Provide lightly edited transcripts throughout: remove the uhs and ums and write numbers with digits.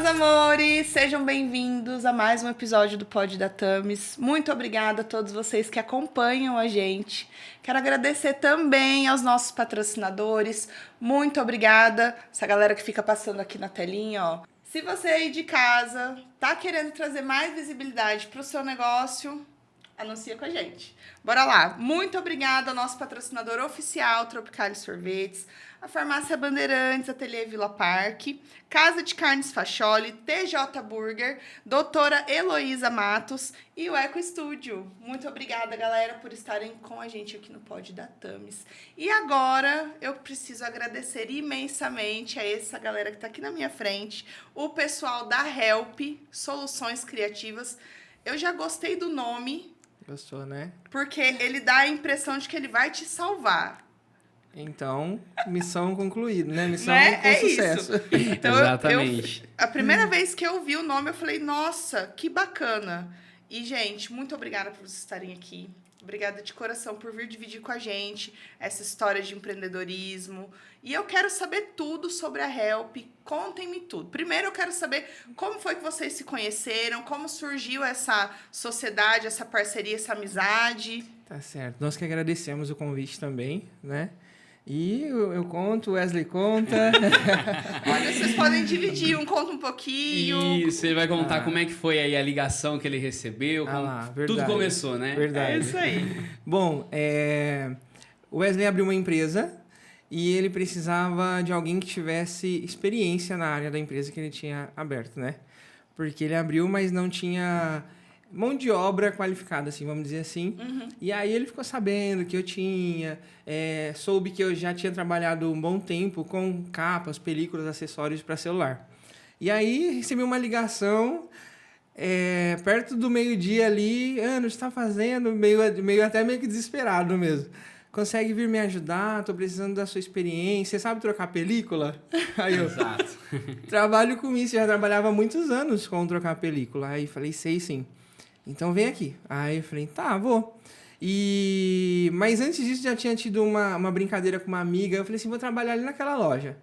amores! Sejam bem-vindos a mais um episódio do Pod da Thames. Muito obrigada a todos vocês que acompanham a gente. Quero agradecer também aos nossos patrocinadores. Muito obrigada. Essa galera que fica passando aqui na telinha, ó. Se você aí de casa tá querendo trazer mais visibilidade para o seu negócio, anuncia com a gente. Bora lá. Muito obrigada ao nosso patrocinador oficial, Tropicali Sorvetes, a Farmácia Bandeirantes, Ateliê Vila Parque, Casa de Carnes Facholi, TJ Burger, Doutora Heloísa Matos e o Eco Estúdio. Muito obrigada, galera, por estarem com a gente aqui no Pod da Thames. E agora eu preciso agradecer imensamente a essa galera que está aqui na minha frente, o pessoal da Help Soluções Criativas. Eu já gostei do nome. Gostou, né? Porque ele dá a impressão de que ele vai te salvar. Então, missão concluída, né? Missão Né? com sucesso. Isso. Então, Exatamente. A primeira vez que eu vi o nome, eu falei, nossa, que bacana. E, gente, muito obrigada por vocês estarem aqui. Obrigada de coração por vir dividir com a gente essa história de empreendedorismo. E eu quero saber tudo sobre a Help. Contem-me tudo. Primeiro, eu quero saber como foi que vocês se conheceram, como surgiu essa sociedade, essa parceria, essa amizade. Tá certo. Nós que agradecemos o convite também, né? E eu conto, o Wesley conta. Olha, vocês podem dividir, um conta um pouquinho. E você vai contar como é que foi aí a ligação que ele recebeu, verdade. tudo começou, né? Verdade. É isso aí. Bom, o Wesley abriu uma empresa e ele precisava de alguém que tivesse experiência na área da empresa que ele tinha aberto, né? Porque ele abriu, mas não tinha mão de obra qualificada, assim, vamos dizer assim. Uhum. E aí ele ficou sabendo que eu tinha, soube que eu já tinha trabalhado um bom tempo com capas, películas, acessórios para celular. E aí recebi uma ligação perto do meio-dia ali, o que você está fazendo? Até meio que desesperado mesmo. Consegue vir me ajudar? Tô precisando da sua experiência. Você sabe trocar película? Aí eu, Exato. trabalho com isso, já trabalhava há muitos anos com trocar película. Aí falei, sei sim. Então vem aqui. Aí eu falei, tá, vou. Mas antes disso já tinha tido uma brincadeira com uma amiga. Eu falei assim, vou trabalhar ali naquela loja.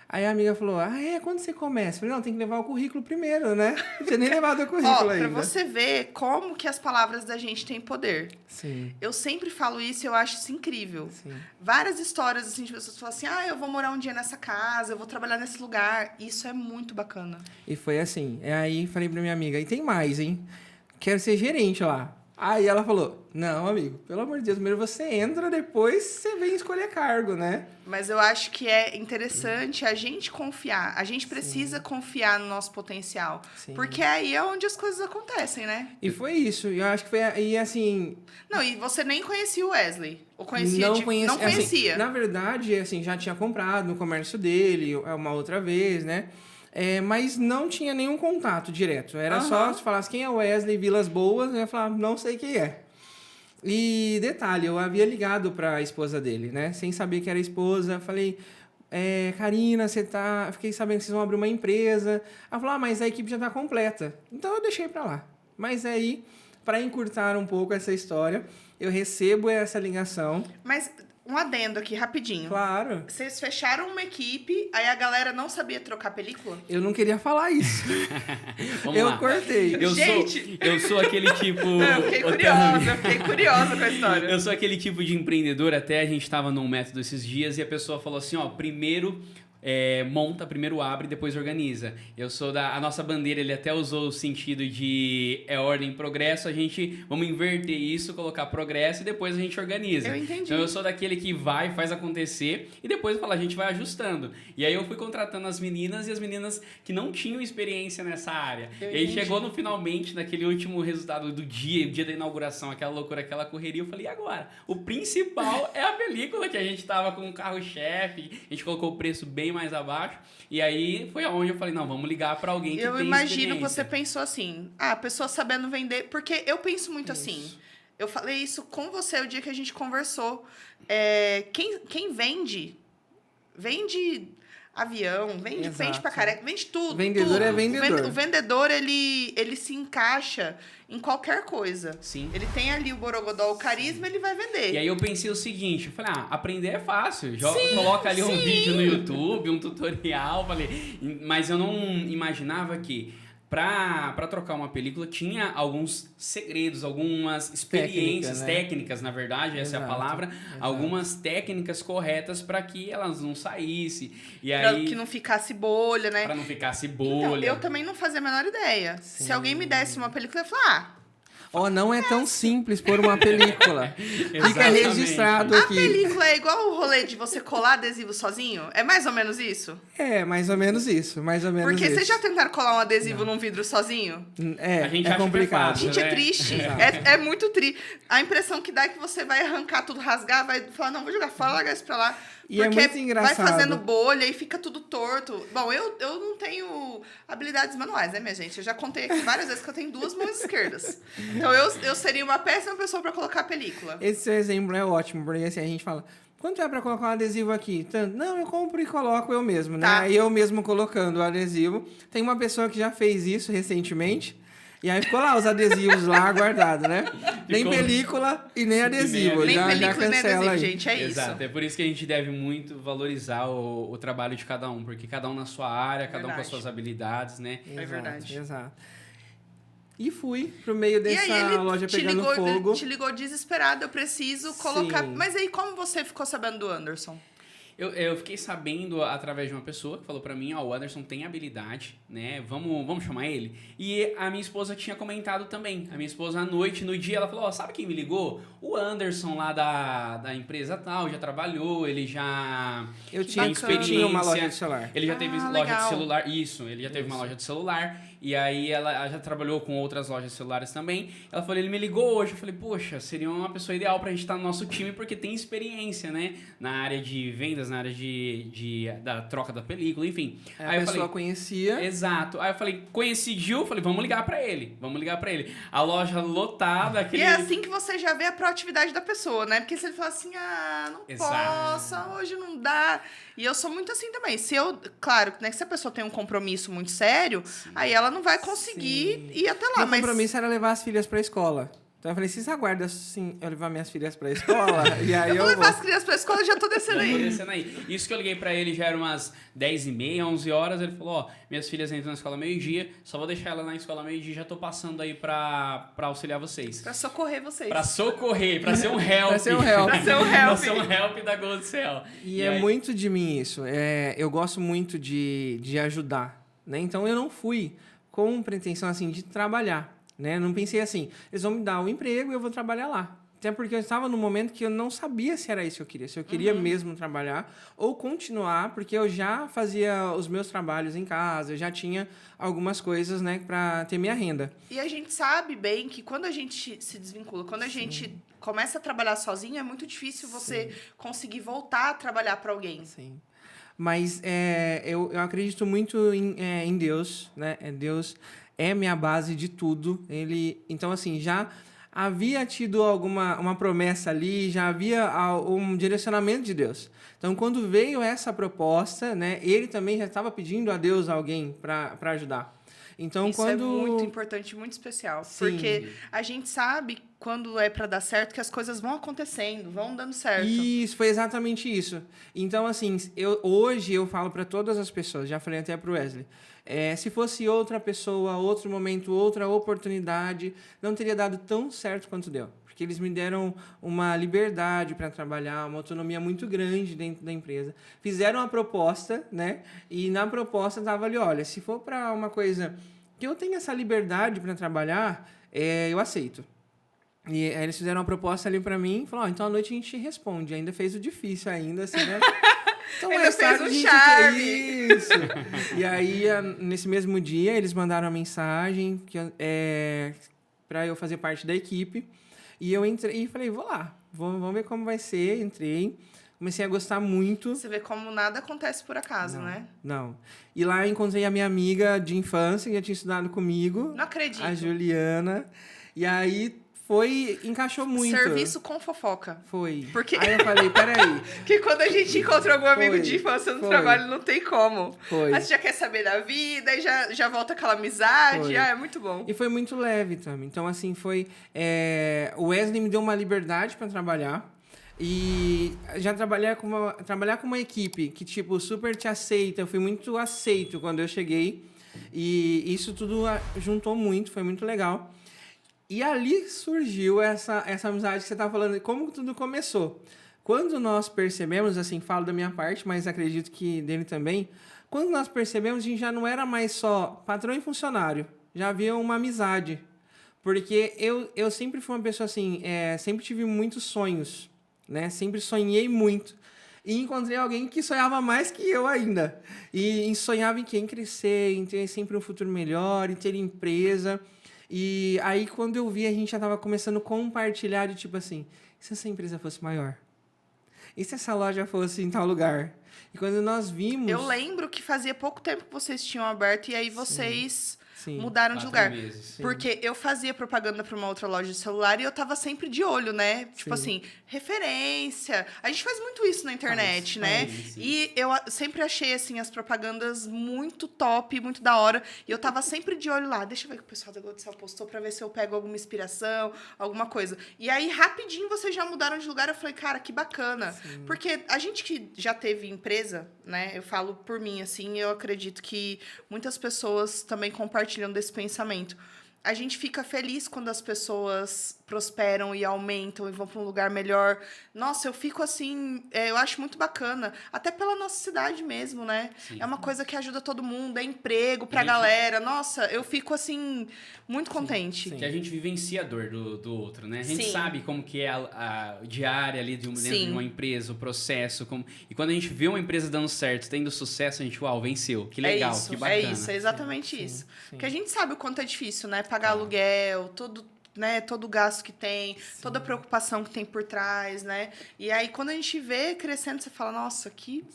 Aí a amiga falou, quando você começa? Eu falei, não, tem que levar o currículo primeiro, né? Não tinha nem levado o currículo ainda. Pra você ver como que as palavras da gente têm poder. Sim. Eu sempre falo isso e eu acho isso incrível. Sim. Várias histórias assim, de pessoas que falam assim, eu vou morar um dia nessa casa, eu vou trabalhar nesse lugar. Isso é muito bacana. E foi assim. Aí falei pra minha amiga, e tem mais, hein? Quero ser gerente lá. Aí ela falou, não, amigo, pelo amor de Deus, primeiro você entra, depois você vem escolher cargo, né? Mas eu acho que é interessante a gente confiar. A gente precisa confiar no nosso potencial. Sim. Porque aí é onde as coisas acontecem, né? E foi isso. Eu acho que foi... E assim... Não, e você nem conhecia o Wesley. Ou conhecia? Não Não conhecia. conhecia. Assim, na verdade, assim, já tinha comprado no comércio dele uma outra vez, né? Mas não tinha nenhum contato direto. Era só se falasse quem é o Wesley Vilas Boas, eu ia falar, não sei quem é. E detalhe, eu havia ligado para a esposa dele, né? Sem saber que era esposa. Falei, Karina, fiquei sabendo que vocês vão abrir uma empresa. Ela falou, mas a equipe já está completa. Então eu deixei para lá. Mas aí, para encurtar um pouco essa história, eu recebo essa ligação. Mas um adendo aqui, rapidinho. Claro. Vocês fecharam uma equipe, aí a galera não sabia trocar película? Eu não queria falar isso. Vamos Eu lá. cortei. Eu sou aquele tipo... Eu fiquei curiosa com a história. Eu sou aquele tipo de empreendedor, até a gente estava num método esses dias e a pessoa falou assim, primeiro monta, primeiro abre, depois organiza. Eu sou a nossa bandeira, ele até usou o sentido de ordem, progresso, vamos inverter isso, colocar progresso e depois a gente organiza. Eu entendi. Então eu sou daquele que faz acontecer e depois fala, a gente vai ajustando. E aí eu fui contratando as meninas e as meninas que não tinham experiência nessa área. E aí chegou no finalmente, naquele último resultado do dia, o dia da inauguração, aquela loucura, aquela correria, eu falei, e agora? O principal é a película que a gente tava com o carro-chefe, a gente colocou o preço bem mais abaixo, e aí foi aonde eu falei, não, vamos ligar para alguém que tem experiência. Eu imagino que você pensou assim, a pessoa sabendo vender, porque eu penso muito assim, eu falei isso com você o dia que a gente conversou, quem vende avião, vende Exato. pra careca, vende tudo. Vendedor tudo. é vendedor. O vendedor, ele se encaixa em qualquer coisa. Sim. Ele tem ali o borogodó, o carisma, ele vai vender. E aí eu pensei o seguinte, eu falei, aprender é fácil. Coloca ali um vídeo no YouTube, um tutorial, falei. Mas eu não imaginava que pra trocar uma película tinha alguns segredos, algumas experiências, técnicas, na verdade, essa é a palavra, algumas técnicas corretas para que elas não saíssem. E pra aí, que não ficasse bolha, né? pra não ficasse Então, bolha. eu também não fazia a menor ideia. Sim. Se alguém me desse uma película, eu ia falar, Não é tão simples pôr uma película. Fica Exatamente. registrado a aqui. película é igual o rolê de você colar adesivo sozinho? É mais ou menos isso? É, mais ou menos isso. Mais ou menos Porque isso. vocês já tentaram colar um adesivo num vidro sozinho? A gente É acha que é complicado. fácil. Gente, é né? triste. Exato. É muito triste. A impressão que dá é que você vai arrancar tudo, rasgar, vai falar, não, vou jogar fora, largar isso pra lá. E é porque muito engraçado. vai fazendo bolha e fica tudo torto. Bom, eu não tenho habilidades manuais, né, minha gente? Eu já contei aqui várias vezes que eu tenho 2 mãos esquerdas. Então, eu seria uma péssima pessoa pra colocar a película. Esse seu exemplo é ótimo, porque assim, a gente fala, quanto é pra colocar um adesivo aqui? Tanto. Não, eu compro e coloco eu mesmo, né? Tá. Aí eu mesmo colocando o adesivo. Tem uma pessoa que já fez isso recentemente. E aí ficou lá os adesivos lá guardados, né? Nem película e nem adesivo. Nem já película e nem cancela adesivo, aí. gente. É Exato, isso. é por isso que a gente deve muito valorizar o trabalho de cada um, porque cada um na sua área, cada um com as Verdade. suas habilidades, né? É verdade. Exato. E fui pro meio E dessa aí ele loja te pegando ligou, fogo. te ligou desesperado, eu preciso colocar... Sim. Mas aí, como você ficou sabendo do Anderson? Eu fiquei sabendo através de uma pessoa que falou pra mim, o Anderson tem habilidade, né? Vamos chamar ele? E a minha esposa tinha comentado também. A minha esposa, à noite, no dia, ela falou, sabe quem me ligou? O Anderson lá da empresa tal, já trabalhou, ele já Eu tem tinha uma loja de celular. Ele já teve loja legal. de celular, isso, ele já teve uma loja de celular, e aí ela já trabalhou com outras lojas de celulares também. Ela falou, ele me ligou hoje, eu falei, poxa, seria uma pessoa ideal pra gente estar no nosso time, porque tem experiência, né? Na área de vendas, na área da troca da película, enfim. A Aí eu pessoa falei, conhecia. exato. Aí eu falei, conheci Gil, falei, vamos ligar pra ele. A loja lotada, E aquele... é assim que você já vê a proatividade da pessoa, né? Porque se ele fala assim, não Exato. posso, hoje não dá. E eu sou muito assim também. Claro, né, que se a pessoa tem um compromisso muito sério, aí ela não vai conseguir ir até lá. Meu Mas compromisso era levar as filhas pra escola. Então eu falei, vocês aguardam assim, eu levar minhas filhas pra escola? E aí eu eu vou levar as crianças pra escola e já tô descendo Já tô aí. descendo aí. Isso que eu liguei pra ele já era umas 10h30, 11 horas. Ele falou, minhas filhas entram na escola meio-dia, só vou deixar ela na escola meio-dia, já tô passando aí pra auxiliar vocês. Pra socorrer vocês. Pra socorrer, pra ser um help. Pra ser um help. Pra ser um help. Pra ser um help da Gold Cell. E é aí- muito de mim isso. Eu gosto muito de ajudar, né? Então eu não fui com pretensão assim de trabalhar, né? Não pensei assim, eles vão me dar um emprego e eu vou trabalhar lá. Até porque eu estava num momento que eu não sabia se era isso que eu queria. Se eu queria mesmo trabalhar ou continuar, porque eu já fazia os meus trabalhos em casa, eu já tinha algumas coisas, né, para ter minha renda. E a gente sabe bem que quando a gente se desvincula, quando a gente começa a trabalhar sozinho, é muito difícil você conseguir voltar a trabalhar para alguém. Sim. Mas eu acredito muito em Deus, né? Deus é minha base de tudo. Então, assim, já havia tido uma promessa ali, já havia um direcionamento de Deus. Então, quando veio essa proposta, né? Ele também já estava pedindo a Deus alguém para ajudar. Então, Isso é muito importante, muito especial. Sim. Porque a gente sabe quando é para dar certo que as coisas vão acontecendo, vão dando certo. Isso, foi exatamente isso. Então, assim, hoje eu falo para todas as pessoas, já falei até para o Wesley, se fosse outra pessoa, outro momento, outra oportunidade, não teria dado tão certo quanto deu. Porque eles me deram uma liberdade para trabalhar, uma autonomia muito grande dentro da empresa. Fizeram a proposta, né? E na proposta estava ali, olha, se for para uma coisa que eu tenho essa liberdade para trabalhar, eu aceito. E aí eles fizeram uma proposta ali para mim, falaram, então à noite a gente responde. Ainda fez o difícil ainda, assim, né? Então, Ainda mais fez tarde um a gente- charme. Isso. E aí, nesse mesmo dia, eles mandaram uma mensagem para eu fazer parte da equipe. E eu entrei e falei, vou lá, vamos ver como vai ser. Entrei, comecei a gostar muito. Você vê como nada acontece por acaso, né? Não. E lá eu encontrei a minha amiga de infância, que já tinha estudado comigo. Não acredito. A Juliana. E aí encaixou muito. Serviço com fofoca. Foi. Porque... Aí eu falei, peraí. Que quando a gente encontra algum amigo de infância no trabalho, não tem como. Foi. Aí você já quer saber da vida, e já volta aquela amizade. É muito bom. E foi muito leve também. Então, assim, o Wesley me deu uma liberdade para trabalhar. E já trabalhar com uma equipe que, tipo, super te aceita. Eu fui muito aceito quando eu cheguei. E isso tudo juntou muito, foi muito legal. E ali surgiu essa amizade que você estava falando. Como tudo começou? Quando nós percebemos, assim, falo da minha parte, mas acredito que dele também. Quando nós percebemos, a gente já não era mais só patrão e funcionário. Já havia uma amizade. Porque eu sempre fui uma pessoa assim, sempre tive muitos sonhos, né? Sempre sonhei muito. E encontrei alguém que sonhava mais que eu ainda. E sonhava em crescer, em ter sempre um futuro melhor, em ter empresa. E aí, quando eu vi, a gente já estava começando a compartilhar de tipo assim, e se essa empresa fosse maior? E se essa loja fosse em tal lugar? E quando nós vimos... Eu lembro que fazia pouco tempo que vocês tinham aberto e aí vocês... Sim. Mudaram de lugar. Meses. Porque eu fazia propaganda para uma outra loja de celular e eu tava sempre de olho, né? Tipo assim, referência. A gente faz muito isso na internet, né? Sim. E eu sempre achei, assim, as propagandas muito top, muito da hora. E eu tava sempre de olho lá. Deixa eu ver o que o pessoal da Goldcell postou pra ver se eu pego alguma inspiração, alguma coisa. E aí, rapidinho, vocês já mudaram de lugar. Eu falei, cara, que bacana. Sim. Porque a gente que já teve empresa, né? Eu falo por mim, assim, eu acredito que muitas pessoas também compartilham desse pensamento. A gente fica feliz quando as pessoas prosperam e aumentam e vão para um lugar melhor. Nossa, eu fico assim, eu acho muito bacana. Até pela nossa cidade mesmo, né? Sim. É uma coisa que ajuda todo mundo, é emprego pra galera. Nossa, eu fico assim, muito contente. Sim. Que a gente vivencia a dor do outro, né? A gente sabe como que é a diária ali dentro de uma empresa, o processo. E quando a gente vê uma empresa dando certo, tendo sucesso, a gente, uau, venceu. Que legal, que bacana. É isso, é exatamente isso. Porque a gente sabe o quanto é difícil, né? Pagar aluguel, todo o gasto que tem, toda a preocupação que tem por trás, né? E aí, quando a gente vê crescendo, você fala, nossa, que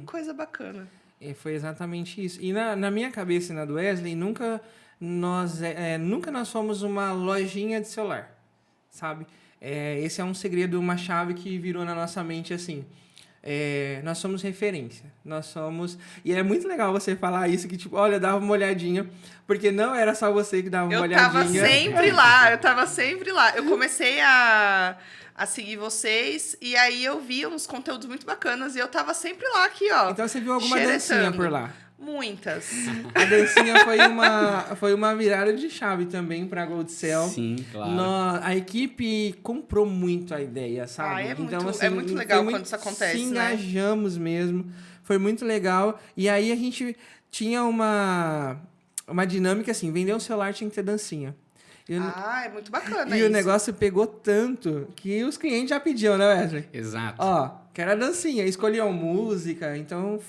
coisa bacana. E foi exatamente isso. E na minha cabeça e na do Wesley, nunca nós fomos uma lojinha de celular, sabe? Esse é um segredo, uma chave que virou na nossa mente, assim. Nós somos referência. E é muito legal você falar isso, que tipo, olha, eu dava uma olhadinha, porque não era só você que dava uma olhadinha. Eu tava sempre lá. Eu comecei a seguir vocês, e aí eu via uns conteúdos muito bacanas, e eu tava sempre lá aqui, ó. Então você viu alguma dancinha por lá? Muitas. A dancinha foi uma virada de chave também para a Goldcell. Sim, claro. A equipe comprou muito a ideia, sabe? Então, é muito legal quando isso acontece, se engajamos mesmo. Foi muito legal. E aí a gente tinha uma dinâmica assim, vender um celular tinha que ter dancinha. É muito bacana e isso. O negócio pegou tanto que os clientes já pediam, né, Wesley? Exato. Ó, quero a dancinha. Escolhiam música. Então,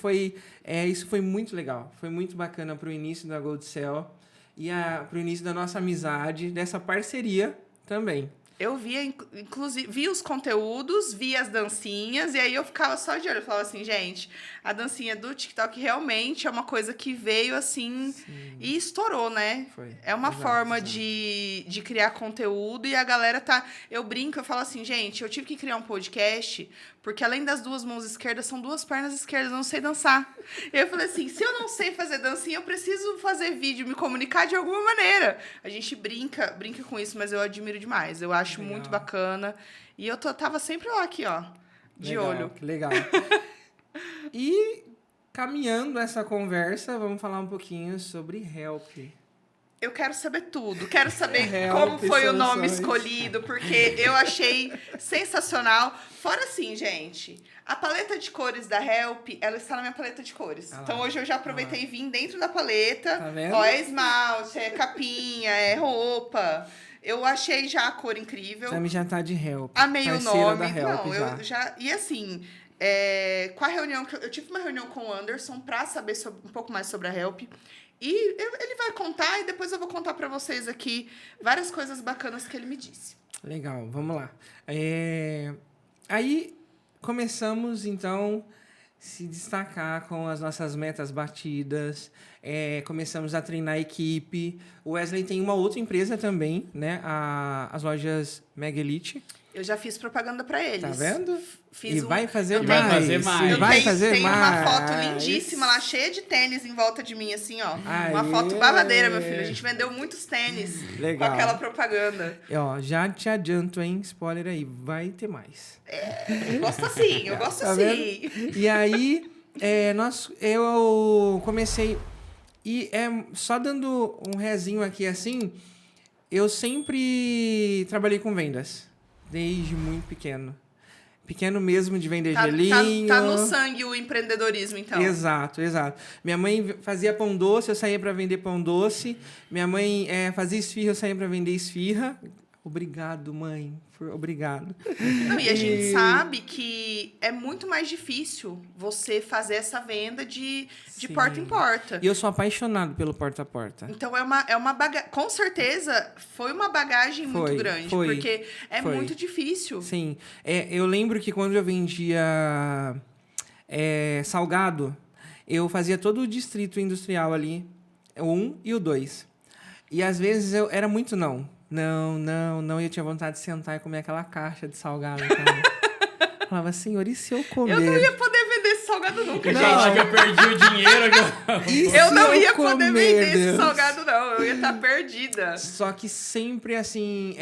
isso foi muito legal. Foi muito bacana pro início da Goldcell e pro início da nossa amizade, dessa parceria também. Eu via, inclusive, via os conteúdos, via as dancinhas, e aí eu ficava só de olho. Eu falava assim, gente, a dancinha do TikTok realmente é uma coisa que veio assim e estourou, né? Foi. É uma forma de criar conteúdo e a galera tá... Eu brinco, eu falo assim, gente, eu tive que criar um podcast porque além das duas mãos esquerdas, são duas pernas esquerdas, eu não sei dançar. E eu falei assim, se eu não sei fazer dancinha, eu preciso fazer vídeo, me comunicar de alguma maneira. A gente brinca com isso, mas eu admiro demais. Eu acho muito bacana. E eu tava sempre lá aqui, ó, de olho. Que legal. E caminhando essa conversa, vamos falar um pouquinho sobre Help. Eu quero saber tudo. Quero saber como foi o nome escolhido, porque eu achei sensacional. Fora assim, gente, a paleta de cores da Help, ela está na minha paleta de cores. Então hoje eu já aproveitei e vim dentro da paleta. Tá vendo? Ó, é esmalte, é capinha, é roupa. Eu achei já a cor incrível. Também já tá de Help. Amei o nome. Da Help, não, eu já... E assim... com a reunião, eu tive uma reunião com o Anderson para saber um pouco mais sobre a Help. E ele vai contar e depois eu vou contar para vocês aqui várias coisas bacanas que ele me disse. Legal, vamos lá. Aí começamos, então, se destacar com as nossas metas batidas, começamos a treinar a equipe. O Wesley tem uma outra empresa também, né? As lojas Mega Elite. Eu já fiz propaganda pra eles. Tá vendo? Fiz E vai fazer E mais. vai fazer mais. E vai tem, fazer tem mais. uma foto lindíssima lá, cheia de tênis em volta de mim, assim, ó. Uma Aê. foto babadeira, meu filho. A gente vendeu muitos tênis Legal. com aquela propaganda. E, ó, já te adianto, hein? Spoiler aí, vai ter mais. Eu gosto assim, eu gosto Tá assim. E aí, eu comecei... E só dando um rezinho aqui, assim, eu sempre trabalhei com vendas. Desde muito pequeno. Pequeno mesmo, de vender gelinho. Tá no sangue o empreendedorismo, então. Exato, exato. Minha mãe fazia pão doce, eu saía para vender pão doce. Minha mãe fazia esfirra, eu saía para vender esfirra. Obrigado, mãe. Obrigado. Não, e a gente sabe que é muito mais difícil você fazer essa venda de Sim. porta em porta. E eu sou apaixonado pelo porta a porta. Então é uma bagagem. Com certeza foi uma bagagem muito grande. Porque foi. muito difícil. Sim. Eu lembro que quando eu vendia salgado, eu fazia todo o distrito industrial ali, o 1 e o 2. E às vezes eu era muito não. Não. E eu tinha vontade de sentar e comer aquela caixa de salgado. Então, falava, senhor, e se eu comer? Eu não ia poder vender esse salgado nunca, Não. gente. Gente, que eu perdi o dinheiro. E Eu se não ia comer, poder vender esse Deus? salgado, não. Eu ia estar perdida. Só que sempre, assim,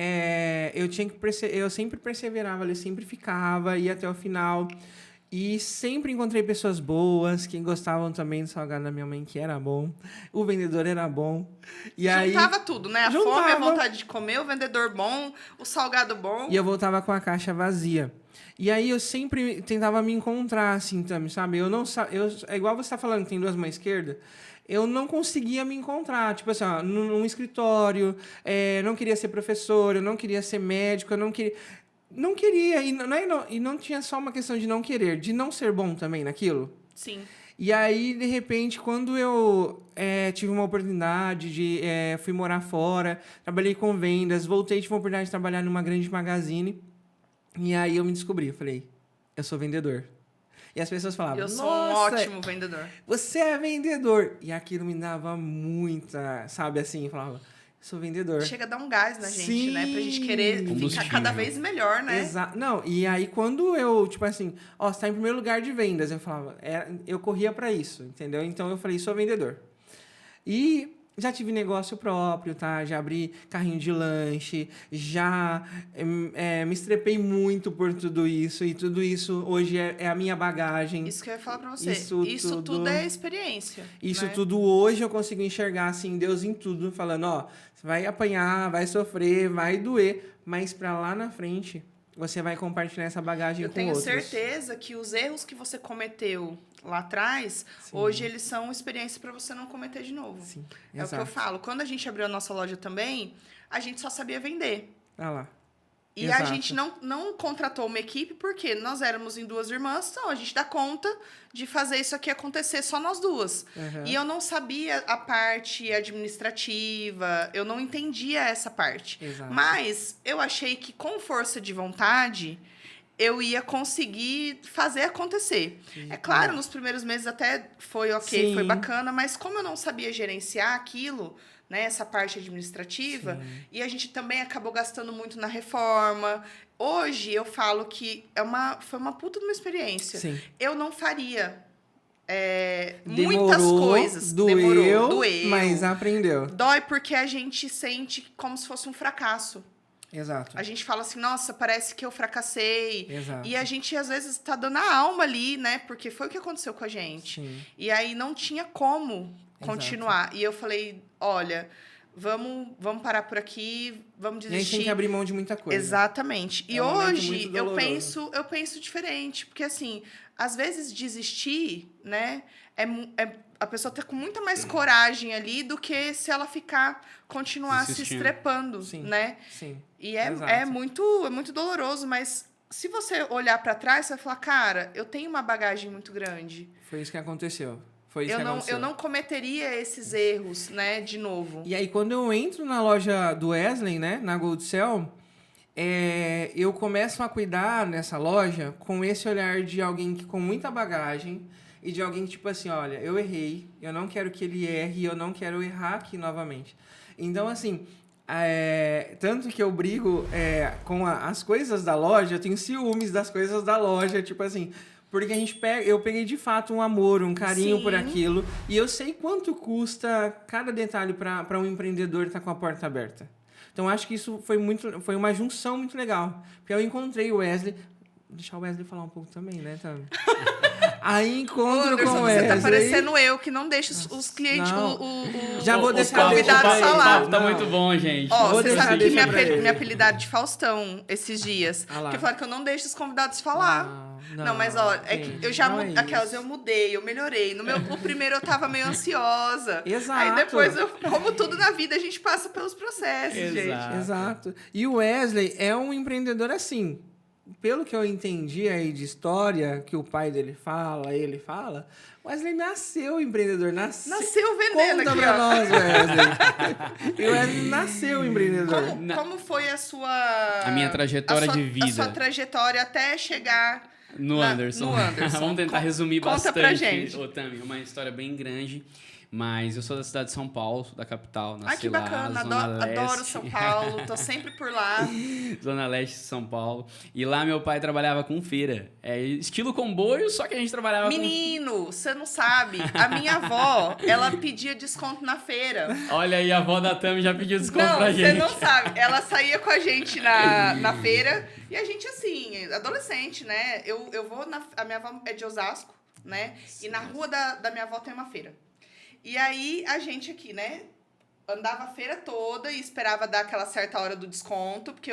eu sempre perseverava ali, sempre ficava, ia até o final. E sempre encontrei pessoas boas, que gostavam também do salgado da minha mãe, que era bom. O vendedor era bom. E Juntava tudo, né? A fome, a Juntava. vontade de comer, o vendedor bom, o salgado bom. E eu voltava com a caixa vazia. E aí eu sempre tentava me encontrar, assim, também, sabe? É igual você tá falando que tem duas mãos esquerdas. Eu não conseguia me encontrar. Tipo assim, ó, num escritório, não queria ser professor, eu não queria ser médico, eu não queria... Não queria, e não tinha só uma questão de não querer, de não ser bom também naquilo. Sim. E aí, de repente, quando eu tive uma oportunidade fui morar fora, trabalhei com vendas, voltei, tive uma oportunidade de trabalhar numa grande magazine, e aí eu me descobri, eu falei, eu sou vendedor. E as pessoas falavam, Eu sou um ótimo vendedor. você é vendedor. E aquilo me dava muita, sabe assim, eu falava, sou vendedor. Chega a dar um gás na gente, Sim. né? Pra gente querer ficar Combustível. cada vez melhor, né? Exato. Não, e aí quando eu, tipo assim, você tá em primeiro lugar de vendas, eu falava, eu corria pra isso, entendeu? Então eu falei, sou vendedor. E já tive negócio próprio, tá? Já abri carrinho de lanche, já me estrepei muito por tudo isso, e tudo isso hoje é a minha bagagem. Isso que eu ia falar pra você. Isso Isso tudo- tudo é experiência. Isso né? tudo hoje eu consigo enxergar, assim, Deus em tudo, falando, você vai apanhar, vai sofrer, vai doer, mas pra lá na frente, você vai compartilhar essa bagagem Eu com tenho outros. certeza que os erros que você cometeu lá atrás, Sim. hoje eles são experiência para você não cometer de novo. Sim, É o que eu exato. falo. Quando a gente abriu a nossa loja também, a gente só sabia vender. Ah lá. E Exato. a gente não contratou uma equipe porque nós éramos em duas irmãs, então a gente dá conta de fazer isso aqui acontecer só nós duas. Uhum. E eu não sabia a parte administrativa, eu não entendia essa parte. Exato. Mas eu achei que com força de vontade eu ia conseguir fazer acontecer. Sim. É claro, nos primeiros meses até foi ok, Sim. foi bacana, mas como eu não sabia gerenciar aquilo, né, essa parte administrativa, Sim. e a gente também acabou gastando muito na reforma. Hoje eu falo que foi uma puta de uma experiência. Sim. Eu não faria Demorou, muitas coisas. doeu, doeu. mas aprendeu. Dói porque a gente sente como se fosse um fracasso. Exato. A gente fala assim, nossa, parece que eu fracassei. Exato. E a gente, às vezes, tá dando a alma ali, né? Porque foi o que aconteceu com a gente. Sim. E aí não tinha como continuar. E eu falei, olha, vamos parar por aqui, vamos E a gente tem desistir. que abrir mão de muita coisa. Exatamente. E É um momento hoje muito eu doloroso. penso diferente. Porque, assim, às vezes desistir, né? A pessoa tá com muita mais coragem ali do que se ela continuar se Desistindo. estrepando, Sim. né? Sim. E Exato. é muito doloroso, mas se você olhar pra trás, você vai falar, cara, eu tenho uma bagagem muito grande. Foi isso que aconteceu. Foi isso Eu que não, aconteceu. eu não cometeria esses erros, né, de novo. E aí, quando eu entro na loja do Wesley, né, na Gold Cell, eu começo a cuidar nessa loja com esse olhar de alguém com muita bagagem e de alguém que, tipo assim, olha, eu errei, eu não quero que ele erre, eu não quero errar aqui novamente. Então, assim, tanto que eu brigo com as coisas da loja, eu tenho ciúmes das coisas da loja, tipo assim, porque eu peguei de fato um amor, um carinho por aquilo, e eu sei quanto custa cada detalhe para um empreendedor estar com a porta aberta. Então, acho que isso foi uma junção muito legal. Porque eu encontrei o Wesley. Vou deixar o Wesley falar um pouco também, né, Tami? Aí encontro Anderson, com o Wesley. Você tá parecendo eu, que não deixa os clientes, Já vou os deixar convidados ele falar. Tá muito bom, gente. Ó, Vou você deixar sabe que deixar pra ele. me apelidaram de Faustão esses dias. Ah lá. Porque falaram que eu não deixo os convidados falar. Não, mas ó, é que eu já eu mudei, eu melhorei. O primeiro eu tava meio ansiosa. Exato. Aí depois, como tudo na vida, a gente passa pelos processos, gente. Exato. E o Wesley é um empreendedor assim. Pelo que eu entendi aí de história, que o pai dele fala, ele fala, o Wesley nasceu empreendedor. Nasceu vendendo Conta aqui, pra ó. nós, Wesley. E o Wesley nasceu empreendedor. Como foi a sua... A minha trajetória de vida. A sua trajetória até chegar... No Anderson. Vamos tentar resumir Conta bastante. pra gente. Ô, Tami, uma história bem grande. Mas eu sou da cidade de São Paulo, da capital. Nasci Que bacana. lá, Zona Leste. Adoro São Paulo. Tô sempre por lá. Zona Leste de São Paulo. E lá meu pai trabalhava com feira. Estilo comboio, só que a gente trabalhava Menino, você não sabe. A minha avó, ela pedia desconto na feira. Olha aí, a avó da Tami já pediu desconto pra gente. Você não sabe. Ela saía com a gente na feira. E a gente, assim, adolescente, né? Eu vou A minha avó é de Osasco, né? E na rua da minha avó tem uma feira. E aí, a gente aqui, né? Andava a feira toda e esperava dar aquela certa hora do desconto, porque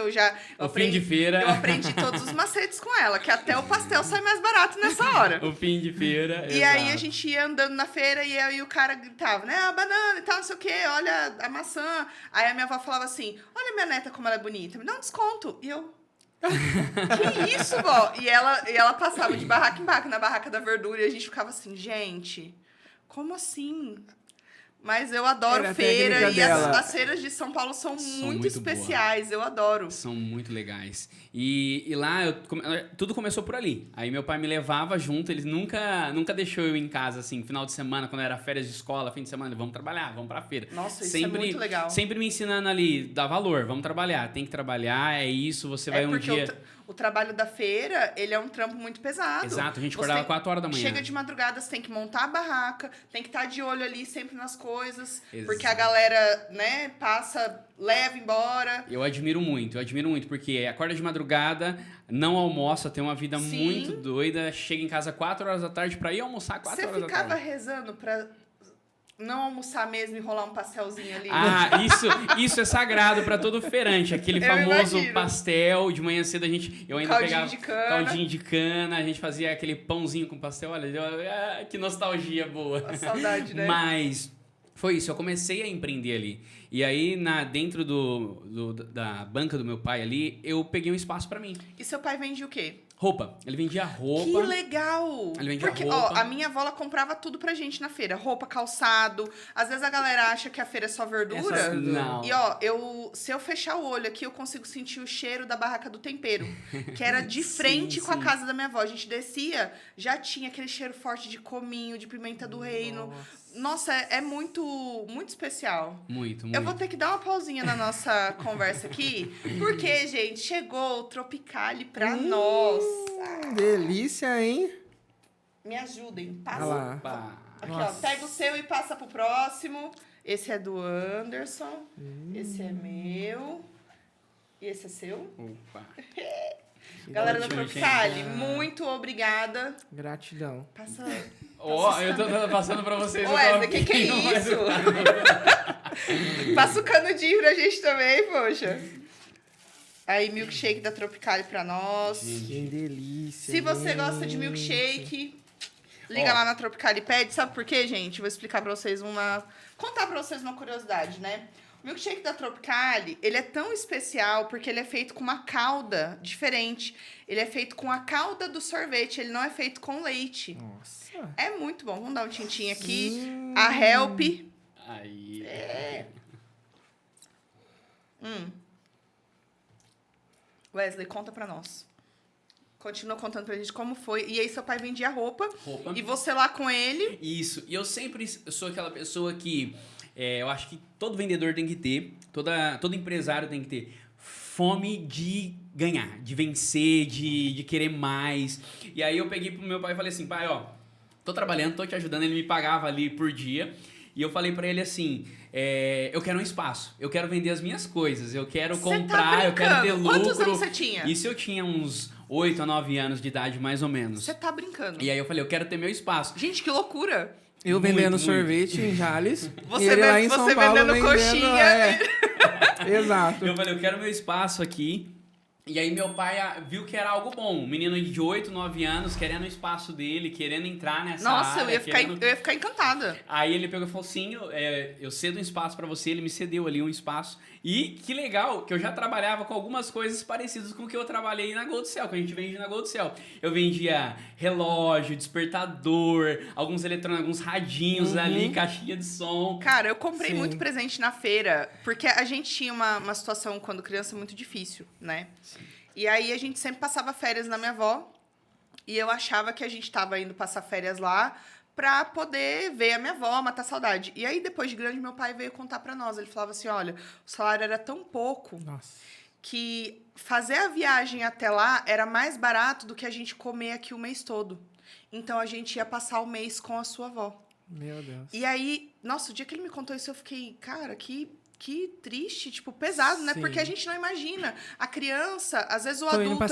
fim de feira. Eu aprendi todos os macetes com ela, que até o pastel sai mais barato nessa hora. O fim de feira. E aí a gente ia andando na feira e aí o cara gritava, né? A banana e tal, não sei o quê, olha a maçã. Aí a minha avó falava assim: olha minha neta como ela é bonita, me dá um desconto. E eu. Que isso, vó? E ela passava de barraca em barraca na barraca da verdura e a gente ficava assim, gente. Como assim? Mas eu adoro feira e as feiras de São Paulo são muito especiais, eu adoro. São muito legais. E lá tudo começou por ali. Aí meu pai me levava junto, ele nunca deixou eu em casa, assim, final de semana, quando era férias de escola, fim de semana, vamos trabalhar, vamos pra feira. Nossa, isso é muito legal. Sempre me ensinando ali, dá valor, vamos trabalhar, tem que trabalhar, é isso, você vai um dia... O trabalho da feira, ele é um trampo muito pesado. Exato, a gente acordava 4 horas da manhã. Chega de madrugada, você tem que montar a barraca, tem que estar de olho ali sempre nas coisas, Exato. Porque a galera, né, passa, leva embora. Eu admiro muito, porque acorda de madrugada, não almoça, tem uma vida muito doida, chega em casa 4 horas da tarde pra ir almoçar 4 horas da tarde. Você ficava rezando pra não almoçar mesmo e rolar um pastelzinho ali? Isso é sagrado pra todo feirante. Aquele famoso pastel. De manhã cedo eu ainda pegava caldinho de cana. A gente fazia aquele pãozinho com pastel. Olha, que nostalgia boa. A saudade, né? Mas foi isso. Eu comecei a empreender ali. E aí, dentro da banca do meu pai ali, eu peguei um espaço pra mim. E seu pai vendia o quê? Roupa. Ele vendia roupa. Que legal! Ele vendia porque, roupa. A minha avó, ela comprava tudo pra gente na feira. Roupa, calçado. Às vezes a galera acha que a feira é só verdura. Não. E, se eu fechar o olho aqui, eu consigo sentir o cheiro da barraca do tempero. Que era de frente com a casa da minha avó. A gente descia, já tinha aquele cheiro forte de cominho, de pimenta do reino. Nossa, é muito, muito especial. Muito. Eu vou ter que dar uma pausinha na nossa conversa aqui, porque, gente, chegou o Tropicali pra nós. Delícia, hein? Me ajudem. Passa. Aqui, Nossa. ó. Pega o seu e passa pro próximo. Esse é do Anderson. Esse é meu. E esse é seu. Opa. Galera do Tropicali, muito obrigada. Gratidão. Passa. Eu tô passando pra vocês. Wesley, que é isso? Passa o canudinho pra gente também, poxa. Aí, milkshake da Tropicali pra nós. Que delícia. Se você gosta de milkshake, liga lá na Tropicali e pede. Sabe por quê, gente? Vou explicar pra vocês contar pra vocês uma curiosidade, né? O milkshake da Tropicali, ele é tão especial porque ele é feito com uma calda diferente. Ele é feito com a calda do sorvete, ele não é feito com leite. Nossa. É muito bom. Vamos dar um tintim aqui. A Help. Aí. Wesley, conta pra nós. Continua contando pra gente como foi. E aí seu pai vendia roupa. E você lá com ele. Isso. E eu sempre sou aquela pessoa que... eu acho que todo vendedor tem que ter, todo empresário tem que ter fome de ganhar, de vencer, de querer mais. E aí eu peguei pro meu pai e falei assim, pai, ó, tô trabalhando, tô te ajudando, ele me pagava ali por dia. E eu falei pra ele assim, eu quero um espaço, eu quero vender as minhas coisas, eu quero comprar, eu quero ter lucro. Quantos anos você tinha? Isso eu tinha uns 8 a 9 anos de idade, mais ou menos. Você tá brincando. E aí eu falei, eu quero ter meu espaço. Gente, que loucura. Eu vendendo sorvete em Jales. Você, e ele lá em São Paulo vendendo coxinha. Exato. Eu falei, eu quero meu espaço aqui. E aí meu pai viu que era algo bom. Um menino de 8, 9 anos, querendo o espaço dele, querendo entrar nessa Nossa, área. eu ia ficar encantada. Aí ele pegou e falou, sim, eu cedo um espaço pra você. Ele me cedeu ali um espaço. E que legal, que eu já trabalhava com algumas coisas parecidas com o que eu trabalhei na Gold Cell, que a gente vende na Gold Cell. Eu vendia relógio, despertador, alguns eletrônicos, alguns radinhos ali, caixinha de som. Cara, eu comprei muito presente na feira, porque a gente tinha uma situação, quando criança, muito difícil, né? Sim. E aí a gente sempre passava férias na minha avó, e eu achava que a gente tava indo passar férias lá pra poder ver a minha avó, matar saudade. E aí, depois de grande, meu pai veio contar pra nós. Ele falava assim, olha, o salário era tão pouco que fazer a viagem até lá era mais barato do que a gente comer aqui o mês todo. Então, a gente ia passar o mês com a sua avó. Meu Deus. E aí, nossa, o dia que ele me contou isso, eu fiquei, cara, que triste, tipo, pesado, né? Porque a gente não imagina. A criança, às vezes o adulto,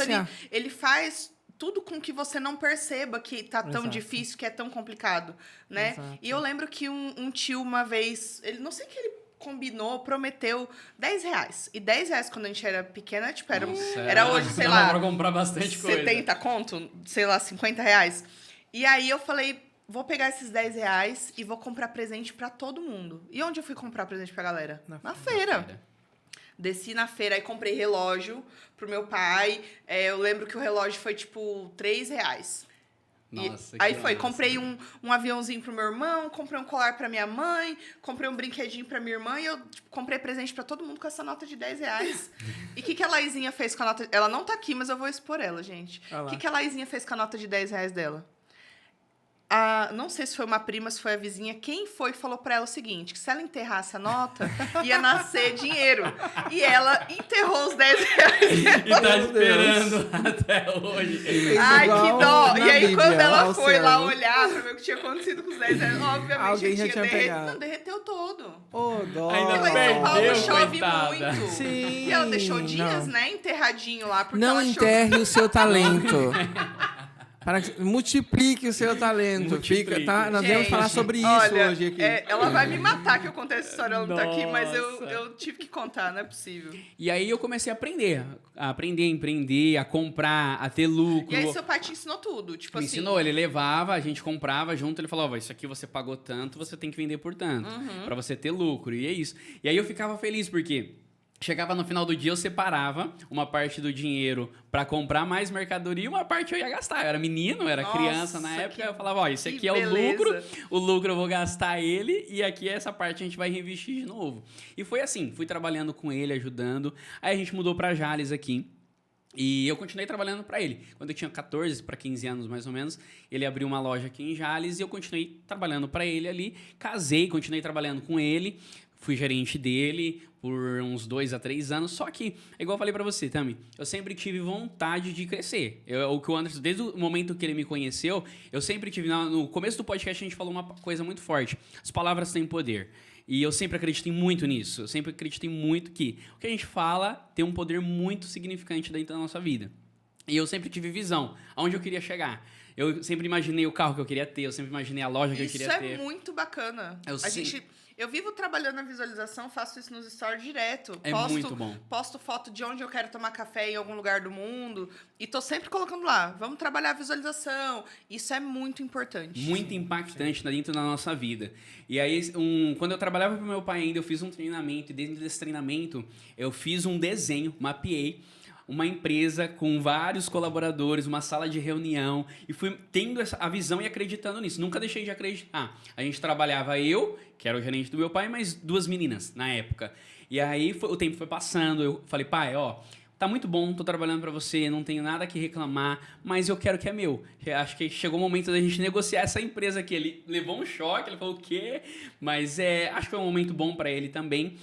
ele faz tudo com que você não perceba que tá tão difícil, que é tão complicado, né? Exato. E eu lembro que um tio, uma vez, ele não sei o que ele combinou, prometeu R$10. E R$10 quando a gente era pequena, tipo, era hoje, sei lá, pra comprar bastante coisa. 70 conto, sei lá, R$50. E aí eu falei, vou pegar esses R$10 e vou comprar presente pra todo mundo. E onde eu fui comprar presente pra galera? Na feira. Desci na feira, aí comprei relógio pro meu pai. Eu lembro que o relógio foi, tipo, R$3. Nossa, aí foi, comprei um aviãozinho pro meu irmão, comprei um colar pra minha mãe, comprei um brinquedinho pra minha irmã e eu comprei presente pra todo mundo com essa nota de R$10. E o que a Laizinha fez com a nota... Ela não tá aqui, mas eu vou expor ela, gente. O que a Laizinha fez com a nota de R$10 dela? Não sei se foi uma prima, se foi a vizinha, quem foi falou pra ela o seguinte, que se ela enterrasse a nota, ia nascer dinheiro. E ela enterrou os R$10. E tá esperando até hoje. Ai, que dó. E aí, quando ela foi lá olhar pra ver o que tinha acontecido com os R$10, obviamente, alguém já tinha derretido. Não, derreteu todo. Dó. Ainda Porque lá em São Paulo chove coitada. muito. Sim, E ela deixou dias, né, enterradinho lá. Porque não ela enterre o seu talento. Para que multiplique o seu talento. Nós vamos falar sobre isso hoje aqui. Ela vai me matar que eu contei essa história, ela não tá aqui, mas eu tive que contar, não é possível. E aí eu comecei a aprender a empreender, a comprar, a ter lucro. E aí seu pai te ensinou tudo, tipo Me assim... ensinou, ele levava, a gente comprava junto, ele falava, isso aqui você pagou tanto, você tem que vender por tanto, pra você ter lucro, e é isso. E aí eu ficava feliz, porque... Chegava no final do dia, eu separava uma parte do dinheiro pra comprar mais mercadoria e uma parte eu ia gastar. Eu era menino, era criança na época, eu falava, isso aqui é o lucro eu vou gastar ele e aqui essa parte a gente vai reinvestir de novo. E foi assim, fui trabalhando com ele, ajudando. Aí a gente mudou pra Jales aqui. E eu continuei trabalhando para ele. Quando eu tinha 14 para 15 anos, mais ou menos, ele abriu uma loja aqui em Jales e eu continuei trabalhando para ele ali. Casei, continuei trabalhando com ele. Fui gerente dele por uns 2 a 3 anos. Só que, igual eu falei pra você, Tami, eu sempre tive vontade de crescer. O que o Anderson, desde o momento que ele me conheceu, eu sempre tive... No começo do podcast, a gente falou uma coisa muito forte. As palavras têm poder. E eu sempre acreditei muito nisso. Eu sempre acreditei muito que o que a gente fala tem um poder muito significante dentro da nossa vida. E eu sempre tive visão. Aonde eu queria chegar. Eu sempre imaginei o carro que eu queria ter. Eu sempre imaginei a loja que eu queria ter. Isso é muito bacana. Eu vivo trabalhando na visualização, faço isso nos stories direto. Muito bom. Posto foto de onde eu quero tomar café em algum lugar do mundo. E tô sempre colocando lá. Vamos trabalhar a visualização. Isso é muito importante. Muito impactante dentro da nossa vida. E aí, quando eu trabalhava pro meu pai ainda, eu fiz um treinamento. E dentro desse treinamento, eu fiz um desenho, mapeei uma empresa com vários colaboradores, uma sala de reunião, e fui tendo a visão e acreditando nisso. Nunca deixei de acreditar. A gente trabalhava eu, que era o gerente do meu pai, mais 2 meninas na época. E aí o tempo foi passando, eu falei, pai, tá muito bom, tô trabalhando pra você, não tenho nada que reclamar, mas eu quero o que é meu. Eu acho que chegou o momento da gente negociar essa empresa aqui. Ele levou um choque, ele falou o quê? Mas acho que foi um momento bom pra ele também.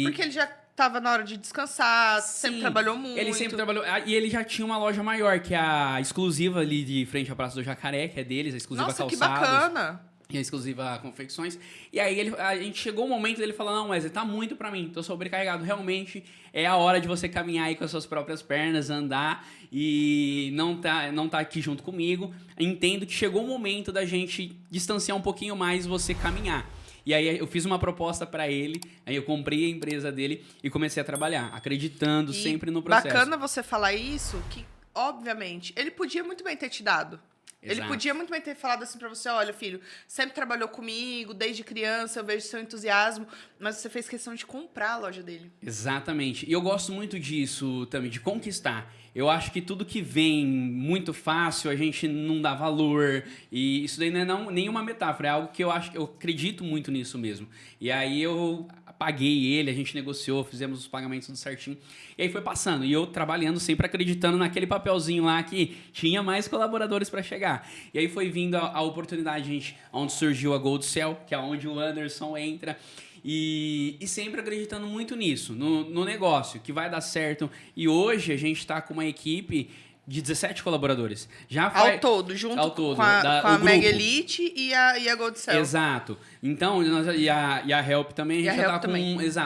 Porque ele já tava na hora de descansar, sempre Sim, trabalhou muito. ele sempre trabalhou. E ele já tinha uma loja maior, que é a exclusiva ali de frente à Praça do Jacaré, que é deles, a exclusiva Nossa, que calçados. bacana. E a exclusiva confecções. E aí a gente chegou o momento dele falar, não, Wesley, tá muito pra mim, tô sobrecarregado. Realmente é a hora de você caminhar aí com as suas próprias pernas, andar e não tá aqui junto comigo. Entendo que chegou o momento da gente distanciar um pouquinho mais, você caminhar. E aí eu fiz uma proposta pra ele, aí eu comprei a empresa dele e comecei a trabalhar, acreditando sempre no processo. Bacana você falar isso, que obviamente ele podia muito bem ter te dado. Ele Exato. podia muito bem ter falado assim pra você, olha, filho, sempre trabalhou comigo, desde criança, eu vejo seu entusiasmo, mas você fez questão de comprar a loja dele. Exatamente. E eu gosto muito disso também, de conquistar. Eu acho que tudo que vem muito fácil, a gente não dá valor. E isso daí não é nenhuma metáfora, é algo que eu acredito muito nisso mesmo. E aí eu paguei ele, a gente negociou, fizemos os pagamentos tudo certinho. E aí foi passando. E eu trabalhando, sempre acreditando naquele papelzinho lá que tinha mais colaboradores para chegar. E aí foi vindo a oportunidade, gente, onde surgiu a Gold Cell, que é onde o Anderson entra. E sempre acreditando muito nisso, no negócio, que vai dar certo. E hoje a gente está com uma equipe de 17 colaboradores. Ao todo, junto com a Mega Elite e a Gold Cell. Exato. Então, e a Help também, a gente já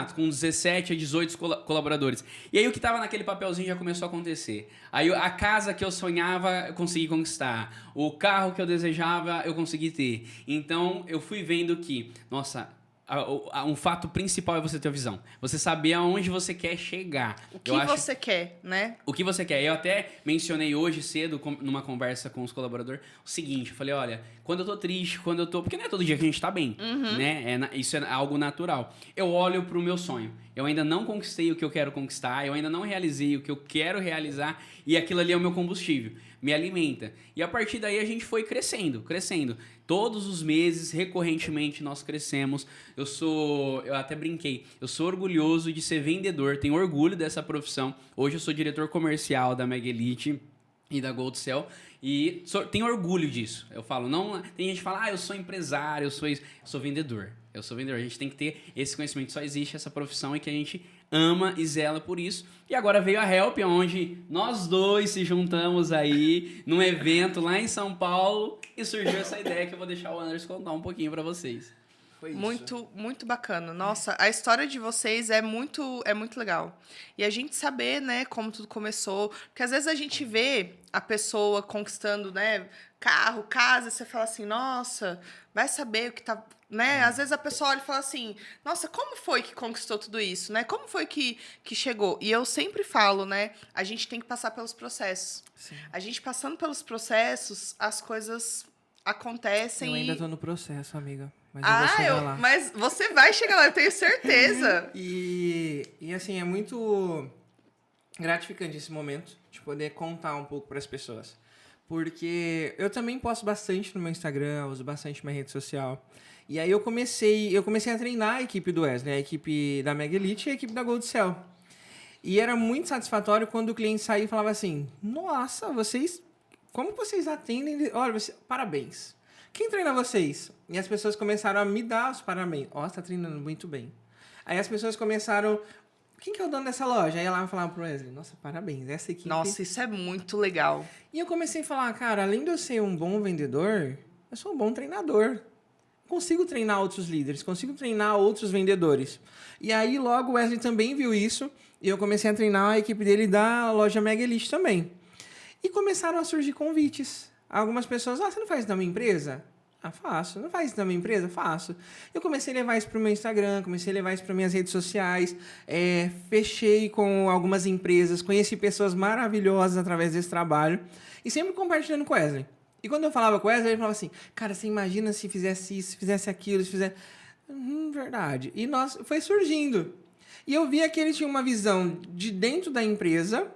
tá com 17 a 18 colaboradores. E aí o que tava naquele papelzinho já começou a acontecer. Aí a casa que eu sonhava, eu consegui conquistar. O carro que eu desejava, eu consegui ter. Então, eu fui vendo que, nossa, um fato principal é você ter a visão. Você saber aonde você quer chegar. O que você quer, né? O que você quer. Eu até mencionei hoje cedo, numa conversa com os colaboradores, o seguinte. Eu falei, olha, quando eu tô triste, quando eu tô... Porque não é todo dia que a gente tá bem, né? Isso é algo natural. Eu olho pro meu sonho. Eu ainda não conquistei o que eu quero conquistar, eu ainda não realizei o que eu quero realizar, e aquilo ali é o meu combustível, me alimenta. E a partir daí a gente foi crescendo. Todos os meses, recorrentemente, nós crescemos. Eu até brinquei, eu sou orgulhoso de ser vendedor, tenho orgulho dessa profissão. Hoje eu sou diretor comercial da Mega Elite e da Gold Cell, e tenho orgulho disso. Eu falo, não, tem gente que fala, eu sou empresário, eu sou vendedor. Eu sou vendedor, a gente tem que ter esse conhecimento, só existe essa profissão e que a gente ama e zela por isso. E agora veio a Help, onde nós dois se juntamos aí num evento lá em São Paulo e surgiu essa ideia que eu vou deixar o Anderson contar um pouquinho pra vocês. Foi isso. Muito, muito bacana. Nossa, a história de vocês é muito legal. E a gente saber, né, como tudo começou. Porque às vezes a gente vê a pessoa conquistando, né, carro, casa, e você fala assim, nossa, vai saber o que tá... Né? Às vezes a pessoa olha e fala assim, nossa, como foi que conquistou tudo isso, né? Como foi que chegou? E eu sempre falo, né? A gente tem que passar pelos processos. Sim. A gente passando pelos processos, as coisas acontecem. Eu ainda tô no processo, amiga. Mas eu vou chegar lá. Mas você vai chegar lá, eu tenho certeza. E assim, é muito gratificante esse momento de poder contar um pouco para as pessoas. Porque eu também posto bastante no meu Instagram, uso bastante minha rede social. E aí eu comecei a treinar a equipe do Wesley, a equipe da Mega Elite e a equipe da Gold Cell. E era muito satisfatório quando o cliente saía e falava assim, nossa, como vocês atendem? Olha, parabéns. Quem treina vocês? E as pessoas começaram a me dar os parabéns. Ó, você tá treinando muito bem. Aí as pessoas começaram... Quem que é o dono dessa loja? Aí ela falava pro Wesley, nossa, parabéns, essa equipe... Nossa, isso é muito legal. E eu comecei a falar, cara, além de eu ser um bom vendedor, eu sou um bom treinador. Consigo treinar outros líderes, consigo treinar outros vendedores. E aí logo o Wesley também viu isso, e eu comecei a treinar a equipe dele da loja Mega Elite também. E começaram a surgir convites. Algumas pessoas, você não faz isso na minha empresa? Faço. Não faz isso na minha empresa? Faço. Eu comecei a levar isso para o meu Instagram, comecei a levar isso para minhas redes sociais, fechei com algumas empresas, conheci pessoas maravilhosas através desse trabalho e sempre compartilhando com o Wesley. E quando eu falava com o Wesley, ele falava assim, cara, você imagina se fizesse isso, se fizesse aquilo, se fizesse... verdade. E foi surgindo. E eu via que ele tinha uma visão de dentro da empresa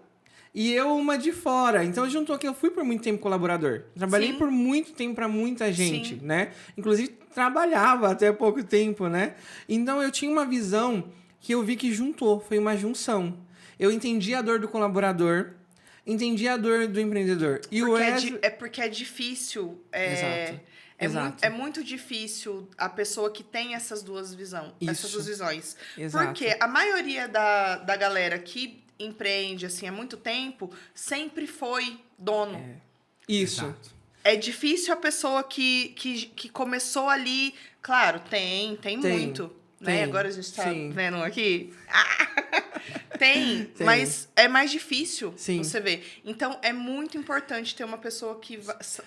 e eu uma de fora. Então, juntou que eu fui por muito tempo colaborador. Trabalhei por muito tempo para muita gente, né? Inclusive, trabalhava até pouco tempo, né? Então, eu tinha uma visão que eu vi que juntou. Foi uma junção. Eu entendi a dor do colaborador, entendi a dor do empreendedor. E o Wesley... porque é difícil. Exato. É muito difícil a pessoa que tem essas duas visões. Exato. Porque a maioria da galera que empreende assim há muito tempo sempre foi dono. Isso. Exato. É difícil a pessoa que começou ali. Claro, tem muito. Né? Agora a gente tá vendo aqui. Tem, mas é mais difícil você ver. Então, é muito importante ter uma pessoa que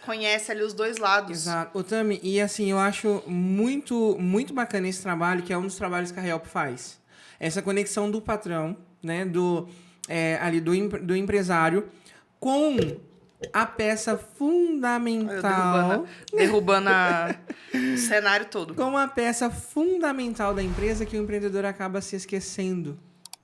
conhece ali os dois lados. Exato. Ô, Tami, e assim, eu acho muito, muito bacana esse trabalho, que é um dos trabalhos que a Help faz. Essa conexão do patrão, né, do empresário com a peça fundamental... Derrubando o cenário todo. Com a peça fundamental da empresa que o empreendedor acaba se esquecendo,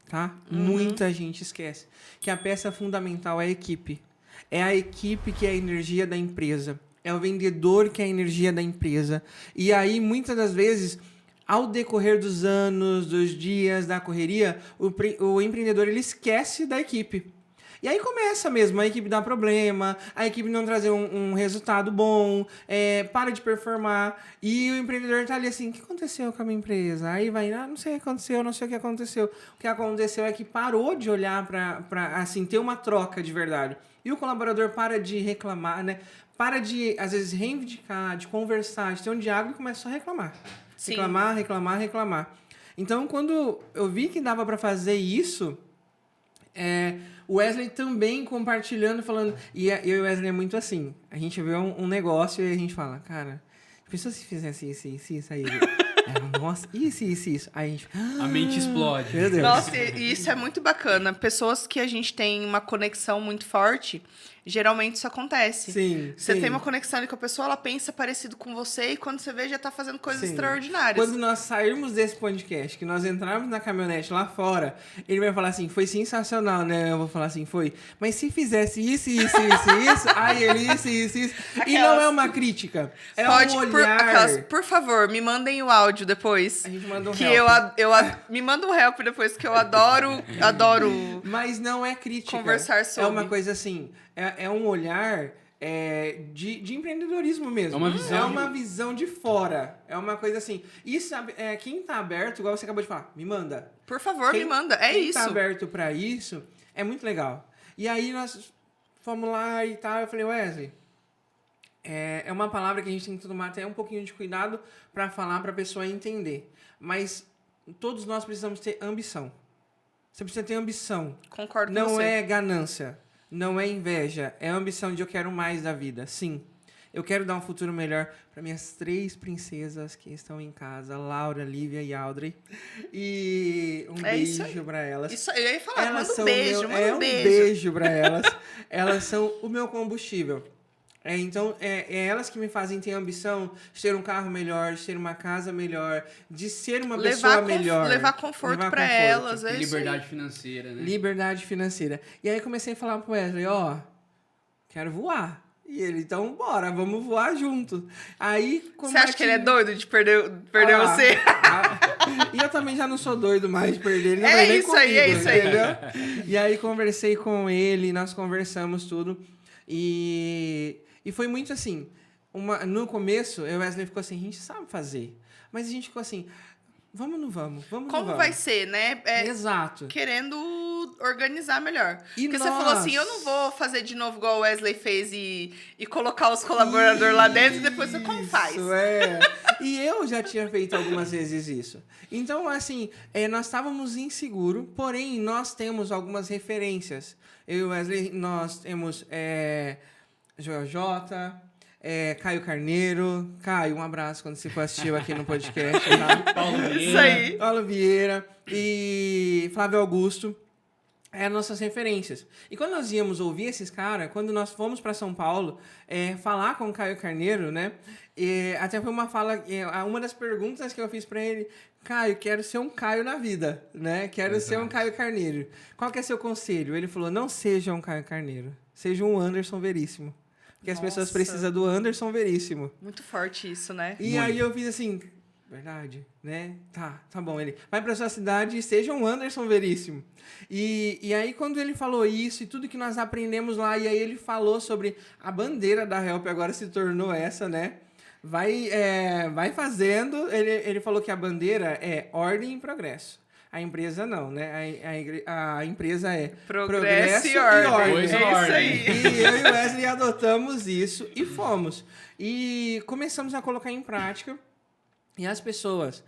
tá? Muita gente esquece. Que a peça fundamental é a equipe. É a equipe que é a energia da empresa. É o vendedor que é a energia da empresa. E aí, muitas das vezes, ao decorrer dos anos, dos dias, da correria, o empreendedor ele esquece da equipe. E aí começa mesmo, a equipe dá problema, a equipe não trazer um resultado bom, para de performar, e o empreendedor tá ali assim, o que aconteceu com a minha empresa? Aí vai, não sei o que aconteceu, não sei o que aconteceu. O que aconteceu é que parou de olhar para assim, ter uma troca de verdade. E o colaborador para de reclamar, né? Para de, às vezes, reivindicar, de conversar, de ter um diálogo e começa só a reclamar. Sim. Reclamar. Então, quando eu vi que dava para fazer isso... o Wesley também compartilhando, falando... E eu e o Wesley é muito assim. A gente vê um negócio e a gente fala... Cara, pensou se fizesse isso aí? Nossa, isso. Aí a gente... A mente explode. Meu Deus. Nossa, e isso é muito bacana. Pessoas que a gente tem uma conexão muito forte... Geralmente isso acontece. Sim. Você tem uma conexão ali com a pessoa, ela pensa parecido com você e quando você vê, já tá fazendo coisas extraordinárias. Quando nós sairmos desse podcast, que nós entrarmos na caminhonete lá fora, ele vai falar assim, foi sensacional, né? Eu vou falar assim, foi. Mas se fizesse isso, aí ele isso. Aquelas... E não é uma crítica. É um olhar. Por favor, me mandem o áudio depois. A gente manda um que help. Me manda um help depois, que eu adoro. Mas não é crítica. Conversar sobre. É uma coisa assim, é um olhar de empreendedorismo mesmo. É uma visão de fora. É uma coisa assim. E sabe, quem tá aberto, igual você acabou de falar, me manda. Por favor, me manda. Quem isso. Quem tá aberto pra isso, é muito legal. E aí nós fomos lá e tal, eu falei, Wesley, é uma palavra que a gente tem que tomar até um pouquinho de cuidado pra falar pra pessoa entender. Mas todos nós precisamos ter ambição. Você precisa ter ambição. Concordo com você. Não é ganância. Não é inveja, é a ambição de eu quero mais da vida. Sim, eu quero dar um futuro melhor para minhas 3 princesas que estão em casa, Laura, Lívia e Audrey. E um beijo para elas. Isso, eu ia falar, elas manda um beijo, um beijo para elas. Elas são o meu combustível. Então, elas que me fazem ter a ambição de ter um carro melhor, de ter uma casa melhor, de ser uma pessoa melhor. Levar conforto para elas. E liberdade financeira, né? Liberdade financeira. E aí comecei a falar pro Wesley, quero voar. E ele, então bora, vamos voar junto. Aí, você acha que ele é doido de perder você? E eu também já não sou doido mais de perder ele. É isso aí. E aí conversei com ele, nós conversamos tudo. E foi muito assim, no começo, o Wesley ficou assim, a gente sabe fazer. Mas a gente ficou assim, vamos ou não vamos? Como vai ser, né? Exato. Querendo organizar melhor. Porque você falou assim, eu não vou fazer de novo igual o Wesley fez e colocar os colaboradores lá dentro e depois você como faz. E eu já tinha feito algumas vezes isso. Então, assim, nós estávamos inseguros, porém, nós temos algumas referências. Eu e o Wesley, nós temos Joel J, Caio Carneiro. Caio, um abraço quando você for assistir aqui no podcast. Tá? Paulo Vieira. Isso aí. Paulo Vieira e Flávio Augusto. Nossas referências. E quando nós íamos ouvir esses caras, quando nós fomos para São Paulo falar com o Caio Carneiro, né? Até foi uma fala, uma das perguntas que eu fiz para ele, Caio, quero ser um Caio na vida, né? Quero ser um Caio Carneiro. Qual que é seu conselho? Ele falou, não seja um Caio Carneiro, seja um Anderson Veríssimo. Porque as pessoas precisam do Anderson Veríssimo. Muito forte isso, né? E aí eu fiz assim, verdade, né? Tá bom. Ele vai pra sua cidade e seja um Anderson Veríssimo. E aí, quando ele falou isso e tudo que nós aprendemos lá, e aí ele falou sobre a bandeira da Help, agora se tornou essa, né? Vai fazendo. Ele falou que a bandeira é ordem e progresso. A empresa não, né? A empresa é progresso e ordem. Pois É ordem. isso aí. E eu e o Wesley adotamos isso e fomos. E começamos a colocar em prática. E as pessoas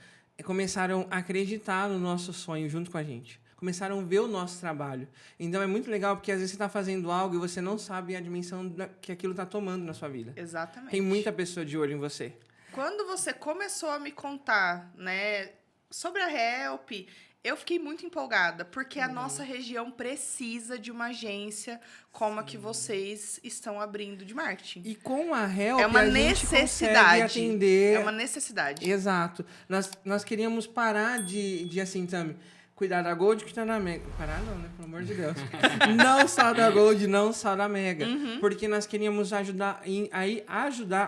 começaram a acreditar no nosso sonho junto com a gente. Começaram a ver o nosso trabalho. Então é muito legal porque às vezes você está fazendo algo e você não sabe a dimensão que aquilo está tomando na sua vida. Exatamente. Tem muita pessoa de olho em você. Quando você começou a me contar, né, sobre a Help, eu fiquei muito empolgada, porque a nossa região precisa de uma agência como a que vocês estão abrindo de marketing. E com a Help, É uma a gente necessidade. consegue atender... É uma necessidade. Exato. Nós queríamos parar de assim, também, cuidar da Gold e cuidar da Mega. Parar não, né? Pelo amor de Deus. Não só da Gold, não só da Mega. Porque nós queríamos ajudar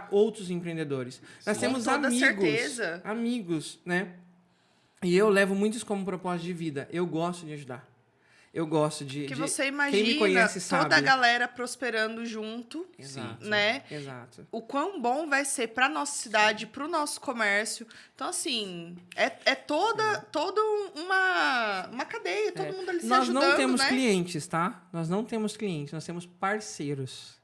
outros empreendedores. Nós temos Com toda amigos. certeza. Amigos, né? E eu levo muito isso como propósito de vida. Eu gosto de ajudar. Eu gosto de... Que de- você quem me imagina conhece sabe. toda a galera prosperando junto, Exato. né? Exato. O quão bom vai ser para nossa cidade, para o nosso comércio. Então, assim, é toda uma cadeia, todo mundo ali se Nós ajudando, não temos né? clientes, tá? Nós não temos clientes, nós temos parceiros.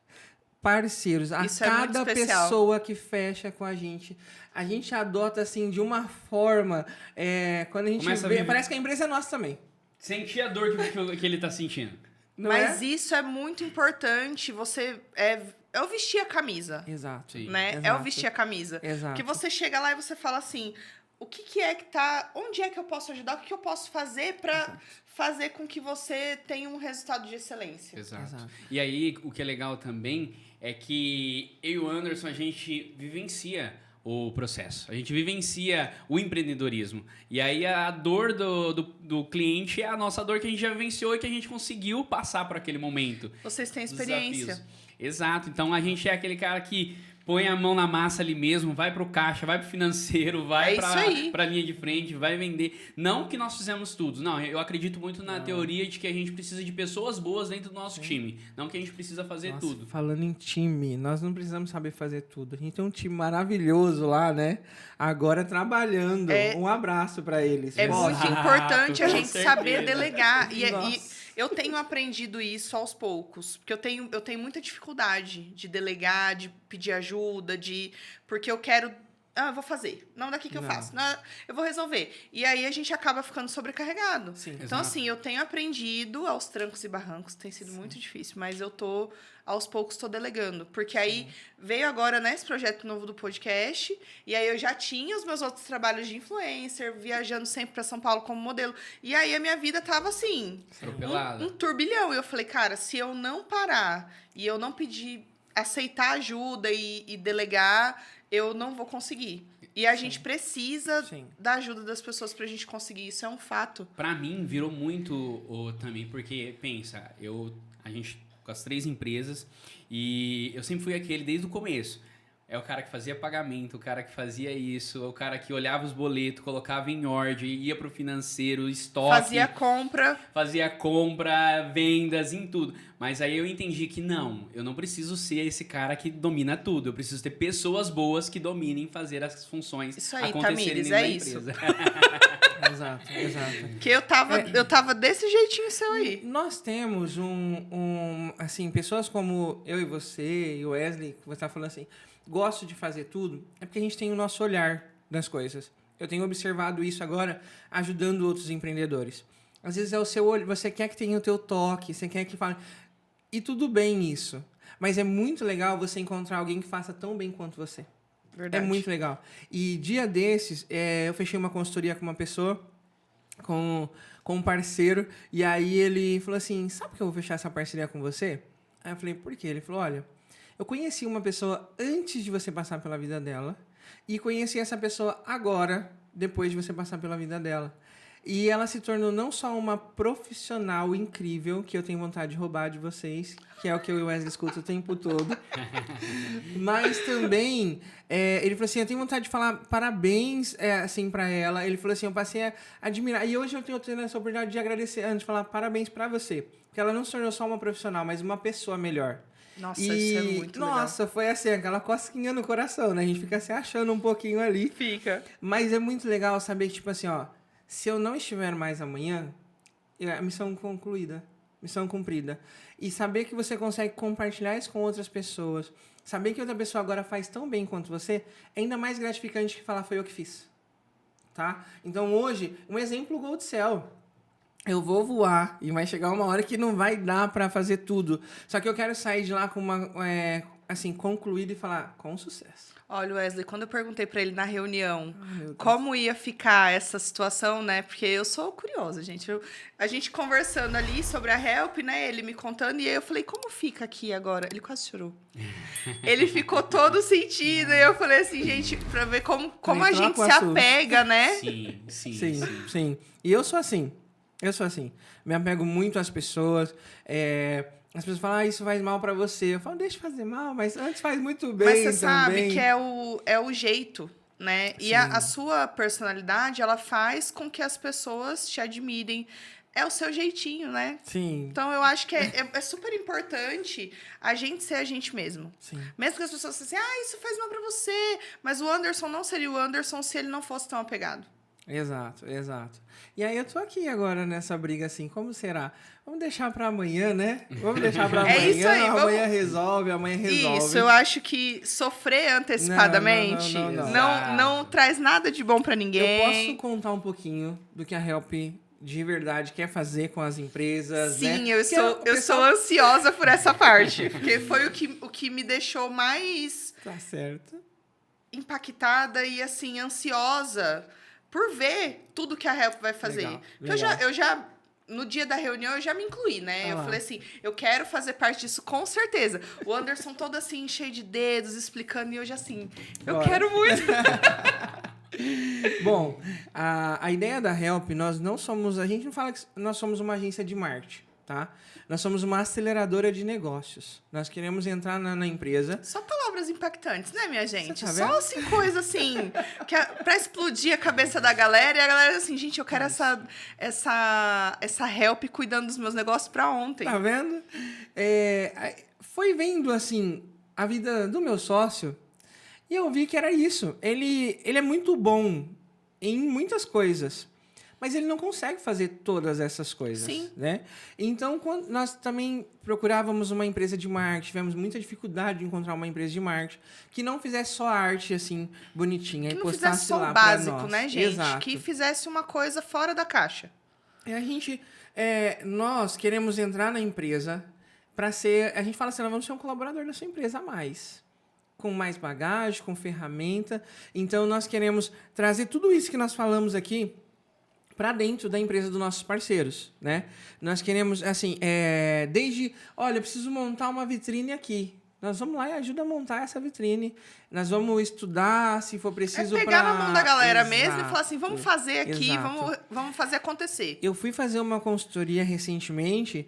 Parceiros. A Isso é muito cada especial. pessoa que fecha com a gente adota, assim, de uma forma... quando a gente Começa a vê... viver. Parece que a empresa é nossa também. Sentir a dor que ele tá sentindo. Não Mas é? isso é muito importante. Você é o vestir a camisa, Exato. Sim. né? É o Exato. vestir a camisa. Exato. Que você chega lá e você fala assim, o que é que tá... Onde é que eu posso ajudar? O que eu posso fazer para fazer com que você tenha um resultado de excelência? Exato. E aí, o que é legal também é que eu e o Anderson, a gente vivencia o processo. A gente vivencia o empreendedorismo. E aí, a dor do cliente é a nossa dor que a gente já vivenciou e que a gente conseguiu passar por aquele momento. Vocês têm Dos experiência. desafios. Exato. Então, a gente é aquele cara que põe a mão na massa ali mesmo, vai pro caixa, vai pro financeiro, vai É isso aí. pra linha de frente, vai vender. Não que nós fizemos tudo. Não, eu acredito muito na teoria de que a gente precisa de pessoas boas dentro do nosso time. Não que a gente precisa fazer Nossa, tudo. falando em time, nós não precisamos saber fazer tudo. A gente tem um time maravilhoso lá, né? Agora trabalhando. Um abraço pra eles. É Pô, muito importante a com gente certeza. saber delegar. E Nossa. eu tenho aprendido isso aos poucos. Porque eu tenho muita dificuldade de delegar, de pedir ajuda, porque eu quero... eu vou fazer. Não daqui que eu Não. faço. Não, eu vou resolver. E aí a gente acaba ficando sobrecarregado. Sim. Então, Exato. assim, eu tenho aprendido aos trancos e barrancos. Tem sido muito difícil. Mas aos poucos, tô delegando. Porque aí veio agora, né, esse projeto novo do podcast. E aí eu já tinha os meus outros trabalhos de influencer, viajando sempre para São Paulo como modelo. E aí a minha vida tava assim, Atropelado. um turbilhão. E eu falei, cara, se eu não parar e eu não pedir, aceitar ajuda e delegar, eu não vou conseguir. E a gente precisa Sim. da ajuda das pessoas pra gente conseguir. Isso é um fato. Pra mim, virou muito também, porque, pensa, a gente com as 3 empresas, e eu sempre fui aquele desde o começo. É o cara que fazia pagamento, o cara que fazia isso, o cara que olhava os boletos, colocava em ordem, ia pro financeiro, estoque. Fazia compra. Vendas, em tudo. Mas aí eu entendi que não, eu não preciso ser esse cara que domina tudo. Eu preciso ter pessoas boas que dominem fazer as funções Isso aí, acontecerem Tamires, dentro da é isso. empresa. Exato. Que eu tava desse jeitinho seu aí. Nós temos assim, pessoas como eu e você e o Wesley, que você tá falando assim, gosto de fazer tudo, é porque a gente tem o nosso olhar das coisas. Eu tenho observado isso agora, ajudando outros empreendedores. Às vezes é o seu olho, você quer que tenha o teu toque, você quer que fale... E tudo bem isso. Mas é muito legal você encontrar alguém que faça tão bem quanto você. Verdade. É muito legal. E dia desses, eu fechei uma consultoria com uma pessoa, com um parceiro, e aí ele falou assim, sabe que eu vou fechar essa parceria com você? Aí eu falei, por quê? Ele falou, olha, eu conheci uma pessoa antes de você passar pela vida dela, e conheci essa pessoa agora, depois de você passar pela vida dela. E ela se tornou não só uma profissional incrível, que eu tenho vontade de roubar de vocês, que é o que eu e o Wesley escuto o tempo todo, mas também, ele falou assim, eu tenho vontade de falar parabéns, assim, pra ela. Ele falou assim, eu passei a admirar. E hoje eu tenho tendo essa oportunidade de agradecer, antes de falar parabéns pra você. Porque ela não se tornou só uma profissional, mas uma pessoa melhor. Nossa, isso é muito legal. Nossa, foi assim, aquela cosquinha no coração, né? A gente fica se achando um pouquinho ali. Fica. Mas é muito legal saber que, tipo assim, ó, se eu não estiver mais amanhã, a missão concluída, missão cumprida. E saber que você consegue compartilhar isso com outras pessoas, saber que outra pessoa agora faz tão bem quanto você, é ainda mais gratificante que falar foi eu que fiz. Tá? Então hoje, um exemplo Gold Cell. Eu vou voar e vai chegar uma hora que não vai dar pra fazer tudo. Só que eu quero sair de lá com uma, assim, concluída e falar com sucesso. Olha, Wesley, quando eu perguntei pra ele na reunião como ia ficar essa situação, né? Porque eu sou curiosa, gente. A gente conversando ali sobre a Help, né? Ele me contando, e aí eu falei, como fica aqui agora? Ele quase chorou. Ele ficou todo sentido, e eu falei assim, gente, pra ver como a gente se apega, né? Sim. E eu sou assim. Me apego muito às pessoas. As pessoas falam, isso faz mal pra você. Eu falo, deixa fazer mal, mas antes faz muito bem. Mas você também. sabe que é o jeito, né? E a sua personalidade, ela faz com que as pessoas te admirem. É o seu jeitinho, né? Sim. Então, eu acho que é super importante a gente ser a gente mesmo. Sim. Mesmo que as pessoas falem assim, isso faz mal pra você. Mas o Anderson não seria o Anderson se ele não fosse tão apegado. Exato. E aí eu tô aqui agora nessa briga assim, como será? Vamos deixar pra amanhã, né? Vamos deixar pra amanhã, isso aí, amanhã resolve. Isso, eu acho que sofrer antecipadamente não traz nada de bom pra ninguém. Eu posso contar um pouquinho do que a Help de verdade quer fazer com as empresas, né? Sim, eu sou ansiosa por essa parte, porque foi o que me deixou mais... Tá certo. Impactada e, assim, ansiosa por ver tudo que a Help vai fazer. Legal. Eu já, no dia da reunião, eu já me incluí, né? Eu falei assim, eu quero fazer parte disso com certeza. O Anderson todo assim, cheio de dedos, explicando, e eu já assim, eu quero muito. Bom, a ideia da Help, a gente não fala que nós somos uma agência de marketing, tá? Nós somos uma aceleradora de negócios. Nós queremos entrar na empresa. Só palavras impactantes, né, minha gente? Tá vendo? Só assim, coisa assim, pra explodir a cabeça da galera. E a galera assim, gente, eu quero essa Help cuidando dos meus negócios pra ontem. Tá vendo? Foi vendo, assim, a vida do meu sócio e eu vi que era isso. Ele é muito bom em muitas coisas, mas ele não consegue fazer todas essas coisas. Sim. Né? Então, quando nós também procurávamos uma empresa de marketing, tivemos muita dificuldade de encontrar uma empresa de marketing que não fizesse só arte, assim, bonitinha. Que e não postasse fizesse só lá o básico, pra nós. né, gente? Exato. Que fizesse uma coisa fora da caixa. E nós queremos entrar na empresa para ser... A gente fala assim, nós vamos ser um colaborador da sua empresa a mais. Com mais bagagem, com ferramenta. Então, nós queremos trazer tudo isso que nós falamos aqui para dentro da empresa dos nossos parceiros, né? Nós queremos, assim, desde... Olha, eu preciso montar uma vitrine aqui. Nós vamos lá e ajuda a montar essa vitrine. Nós vamos estudar, se for preciso... pegar na mão da galera mesmo e falar assim, vamos fazer aqui, Exato. vamos fazer acontecer. Eu fui fazer uma consultoria recentemente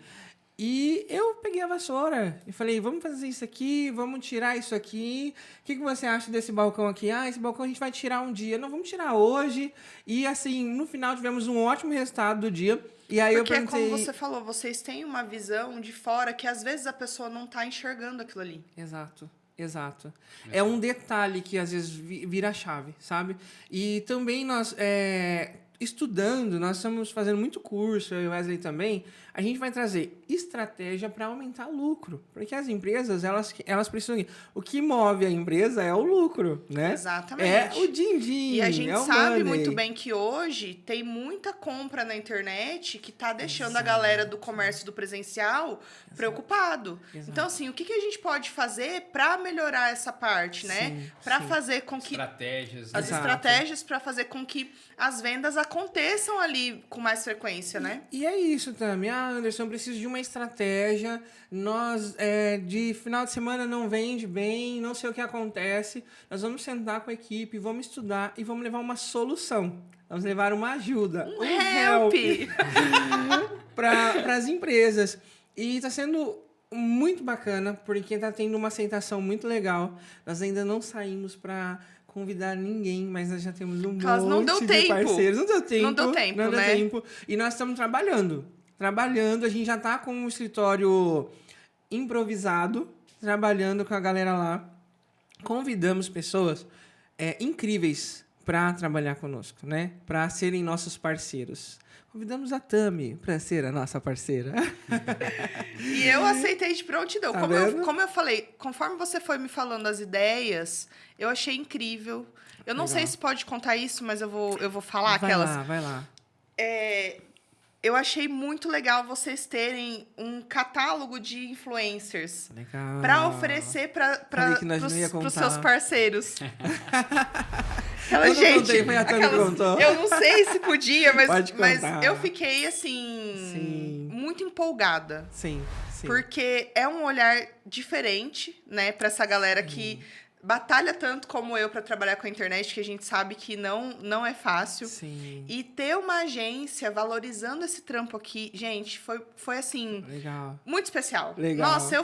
e eu peguei a vassoura e falei, vamos fazer isso aqui, vamos tirar isso aqui. O que você acha desse balcão aqui? Esse balcão a gente vai tirar um dia. Não, vamos tirar hoje. E, assim, no final tivemos um ótimo resultado do dia. E aí Porque eu perguntei... como você falou, vocês têm uma visão de fora que às vezes a pessoa não está enxergando aquilo ali. Exato. É um detalhe que às vezes vira a chave, sabe? E também nós... estudando, nós estamos fazendo muito curso, eu e o Wesley também, a gente vai trazer estratégia para aumentar lucro. Porque as empresas, elas precisam... O que move a empresa é o lucro, né? Exatamente. É o din-din, E a gente o sabe money. muito bem que hoje tem muita compra na internet que tá deixando a galera do comércio do presencial preocupado. Exato. Então, assim, o que a gente pode fazer para melhorar essa parte, né? Para fazer com que... Estratégias. As Exato. estratégias para fazer com que as vendas aconteçam ali com mais frequência, né? E é isso, Tami. Anderson, eu preciso de uma estratégia. Nós, de final de semana não vende bem, não sei o que acontece. Nós vamos sentar com a equipe, vamos estudar e vamos levar uma solução. Vamos levar uma ajuda. Um help! Para as empresas. E está sendo muito bacana, porque está tendo uma aceitação muito legal. Nós ainda não saímos para convidar ninguém, mas nós já temos um monte de parceiros. Não deu tempo. Não deu tempo, não né? Deu tempo. E nós estamos trabalhando. A gente já está com um escritório improvisado, trabalhando com a galera lá. Convidamos pessoas incríveis para trabalhar conosco, né? Para serem nossos parceiros. Convidamos a Tami para ser a nossa parceira. E eu aceitei de prontidão. Tá Como eu falei, conforme você foi me falando as ideias, eu achei incrível. Eu não sei se pode contar isso, mas eu vou falar aquelas. Vai lá. Eu achei muito legal vocês terem um catálogo de influencers para oferecer para os seus parceiros. Eu não sei se podia, mas eu fiquei assim muito empolgada. Sim. Porque é um olhar diferente, né, para essa galera que batalha tanto como eu para trabalhar com a internet, que a gente sabe que não é fácil. Sim. E ter uma agência valorizando esse trampo aqui, gente, foi assim, legal. Muito especial. Legal. Nossa,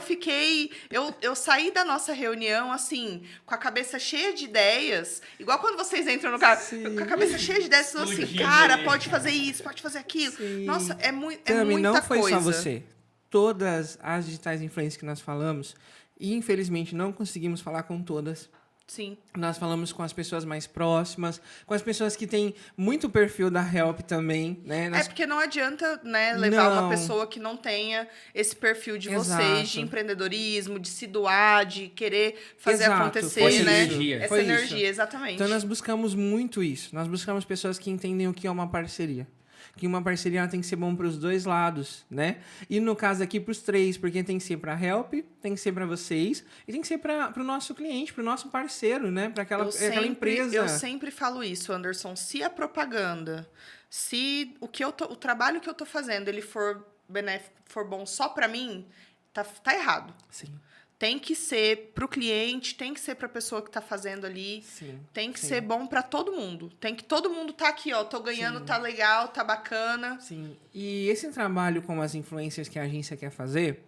eu saí da nossa reunião, assim, com a cabeça cheia de ideias, igual quando vocês entram no carro, com a cabeça cheia de ideias, assim, cara, pode fazer isso, pode fazer aquilo. Sim. Nossa, é muita Tami, coisa. não foi só você. Todas as digitais influencers que nós falamos, e infelizmente não conseguimos falar com todas. Sim. Nós falamos com as pessoas mais próximas, com as pessoas que têm muito perfil da Help também, né? Porque não adianta, né, levar uma pessoa que não tenha esse perfil de vocês, de empreendedorismo, de se doar, de querer fazer acontecer, né? Essa energia, exatamente. Então nós buscamos muito isso. Nós buscamos pessoas que entendem o que é uma parceria. Que uma parceria ela tem que ser bom para os dois lados, né? E no caso aqui para os três, porque tem que ser para a Help, tem que ser para vocês e tem que ser para o nosso cliente, para o nosso parceiro, né? Para aquela empresa. Eu sempre falo isso, Anderson. Se a propaganda, se o trabalho que eu tô fazendo, ele for benéfico, for bom só para mim, tá errado. Sim. Tem que ser para o cliente, tem que ser para a pessoa que está fazendo ali. Sim, tem que ser bom para todo mundo. Tem que todo mundo tá aqui, ó. Tô ganhando, tá legal, tá bacana. Sim. E esse trabalho com as influencers que a agência quer fazer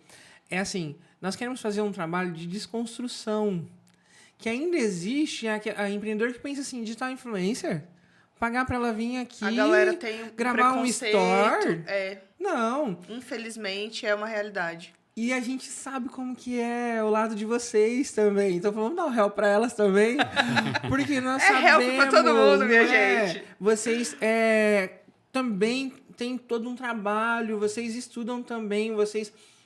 é assim, nós queremos fazer um trabalho de desconstrução. Que ainda existe a empreendedor que pensa assim, digital influencer, pagar para ela vir aqui, a galera tem gravar um store. Não. Infelizmente, é uma realidade. E a gente sabe como que é o lado de vocês também. Então, vamos dar um help para elas também. Porque nós sabemos... help para todo mundo, minha gente. Vocês também têm todo um trabalho. Vocês estudam também.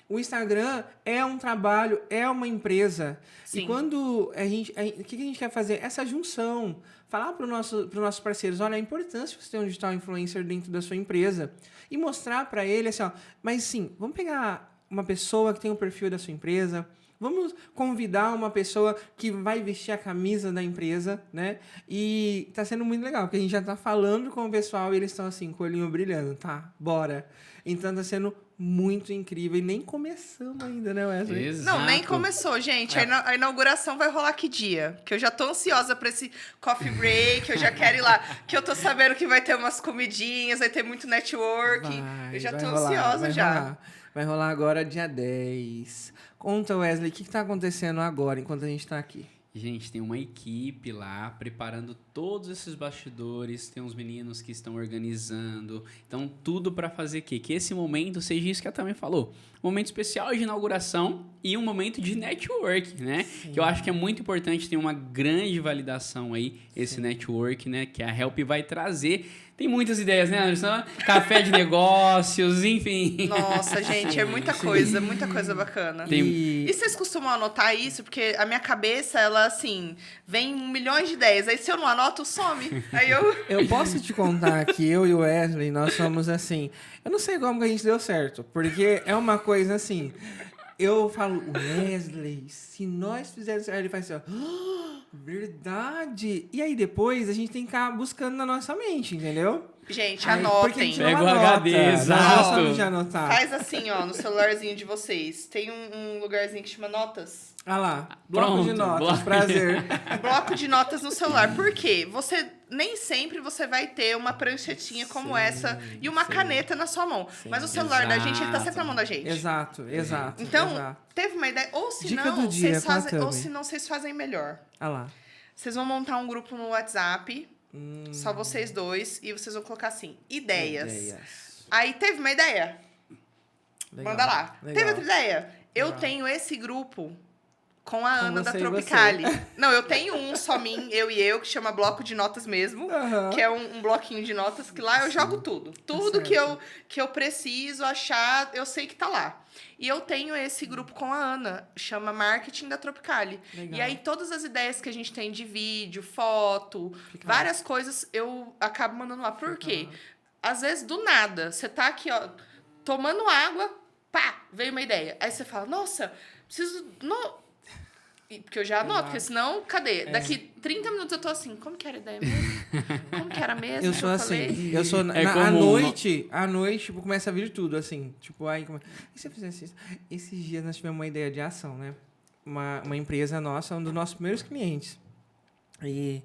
O Instagram é um trabalho, é uma empresa. Sim. E quando o que a gente quer fazer? Essa junção. Falar para os nossos parceiros, olha, a importância de você ter um digital influencer dentro da sua empresa. E mostrar para ele assim, ó, mas sim, vamos pegar uma pessoa que tem o perfil da sua empresa, vamos convidar uma pessoa que vai vestir a camisa da empresa, né? E tá sendo muito legal, porque a gente já tá falando com o pessoal e eles estão assim, com o olhinho brilhando, tá? Bora! Então tá sendo muito incrível e nem começamos ainda, né, Wesley? Exato. Não, nem começou, gente. A inauguração vai rolar que dia? Que eu já tô ansiosa pra esse coffee break, eu já quero ir lá, que eu tô sabendo que vai ter umas comidinhas, vai ter muito network. Eu já tô ansiosa já. Vai rolar agora dia 10. Conta, Wesley, o que está acontecendo agora, enquanto a gente está aqui? Gente, tem uma equipe lá preparando todos esses bastidores, tem uns meninos que estão organizando, então tudo para fazer que esse momento seja isso que a Tami falou, um momento especial de inauguração e um momento de network, né? Sim. Que eu acho que é muito importante, tem uma grande validação aí, esse network, né? Que a Help vai trazer. Tem muitas ideias, né, Anderson? Café de negócios, enfim. Nossa, gente, é muita coisa bacana. E vocês costumam anotar isso? Porque a minha cabeça, ela, assim, vem milhões de ideias. Aí, se eu não anoto, some. Aí Eu posso te contar que eu e o Wesley, nós somos assim... Eu não sei como que a gente deu certo, porque é uma coisa assim... Eu falo, Wesley, se nós fizermos... Aí ele faz assim, ó... verdade! E aí depois a gente tem que ficar buscando na nossa mente, entendeu? Gente, Ai, porque a anotem. gente não Pega o anota. HD, Nós exato. gostamos de anotar. Faz assim, ó, no celularzinho de vocês. Tem um lugarzinho que chama notas. Ah lá, bloco de Pronto, notas, bloco. prazer. Bloco de notas no celular. Por quê? Nem sempre você vai ter uma pranchetinha como essa e uma caneta na sua mão. Mas o celular da gente, ele tá sempre na mão da gente. Exato. Então, exato. teve uma ideia. Ou se Dica não, do dia vocês com a fazem, ou Tami. se não, vocês fazem melhor. Ah lá. Vocês vão montar um grupo no WhatsApp, só vocês dois, e vocês vão colocar assim, ideias. Aí teve uma ideia? Legal, Manda lá. legal. Teve outra ideia? Eu Legal. tenho esse grupo com a Ana da você e Tropicali. você. Não, eu tenho um só eu e eu, que chama Bloco de Notas mesmo. Aham. Que é um bloquinho de notas que lá eu jogo tudo. Tudo que eu preciso achar, eu sei que tá lá. E eu tenho esse grupo com a Ana, chama Marketing da Tropicali. Legal. E aí todas as ideias que a gente tem de vídeo, foto, várias coisas, eu acabo mandando lá. Por quê? Às vezes, do nada, você tá aqui, ó, tomando água, pá, veio uma ideia. Aí você fala, nossa, preciso... Porque eu já anoto, porque senão, cadê? Daqui 30 minutos eu tô assim, como que era a ideia mesmo? Como que era mesmo? Eu que sou assim, falei? eu sou É à comum, noite, tipo, começa a vir tudo, assim, tipo, aí, e se eu fizesse isso? Esses dias nós tivemos uma ideia de ação, né? Uma empresa nossa, um dos nossos primeiros clientes. E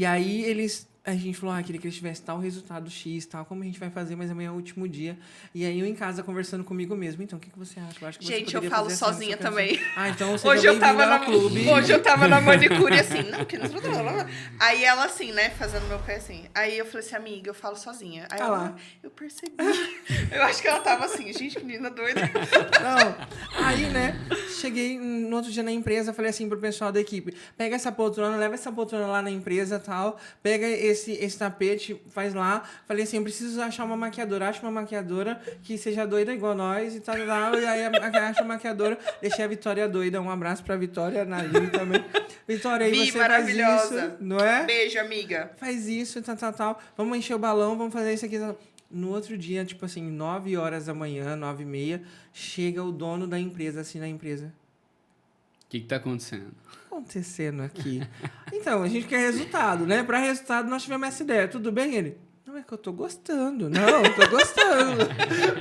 aí a gente falou, queria que eles tivessem tal resultado X, tal, como a gente vai fazer, mas amanhã é o último dia. E aí eu em casa conversando comigo mesmo, então, o que você acha? Eu acho que Gente, você eu poderia falo fazer assim, sozinha assim, assim. também. Então você Hoje eu tava ao clube. Hoje eu tava na manicure assim, não, que não. Aí ela assim, né, fazendo meu pé assim. Aí eu falei assim, amiga, eu falo sozinha. Aí ela, lá. eu percebi. Eu acho que ela tava assim, gente, que menina doida. Não. Aí, né, cheguei no outro dia na empresa, falei assim pro pessoal da equipe, pega essa poltrona, leva essa poltrona lá na empresa e tal, pega esse tapete, faz lá. Falei assim, eu preciso achar uma maquiadora, acha uma maquiadora que seja doida igual nós e tal, e aí acha uma maquiadora, deixei a Vitória doida, um abraço pra Vitória, na Aline também. Vitória, aí você faz maravilhosa. isso, não é? Beijo, amiga. Faz isso, tal, vamos encher o balão, vamos fazer isso aqui. No outro dia, tipo assim, 9 horas da manhã, 9h30, chega o dono da empresa, assim, na empresa. O que tá acontecendo? Acontecendo aqui? Então, a gente quer resultado, né? Para resultado, nós tivemos essa ideia. Tudo bem? Ele, não, é que eu tô gostando. Não, eu tô gostando.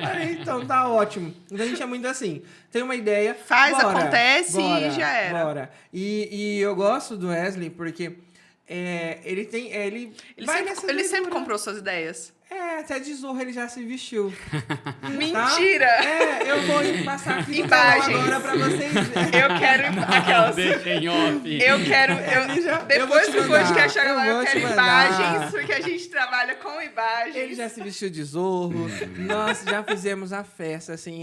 Aí, então, tá ótimo. Então, a gente é muito assim. Tem uma ideia, Acontece e já era. Bora. E eu gosto do Wesley porque ele tem... Ele sempre comprou suas ideias. Até de Zorro ele já se vestiu. Mentira! Tá? Eu vou passar aqui Imagens. agora pra vocês verem. Eu quero aquelas. Deixa em off. Depois te do mandar. podcast, eu vou te quero mandar. imagens, porque a gente trabalha com imagens. Ele já se vestiu de Zorro. Nós já fizemos a festa, assim,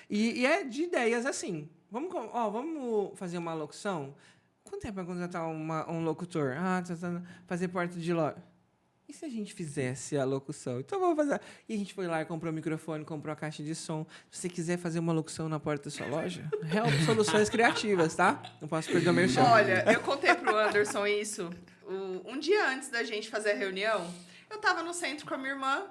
E é de ideias, assim. Vamos fazer uma locução? Quanto tempo vai contratar um locutor? Fazer porta de loja. E se a gente fizesse a locução? Então vamos fazer. E a gente foi lá e comprou o microfone, comprou a caixa de som. Se você quiser fazer uma locução na porta da sua loja, Help Soluções Criativas, tá? Não posso perder o merchan. Olha, eu contei pro Anderson isso. Um dia antes da gente fazer a reunião, eu tava no centro com a minha irmã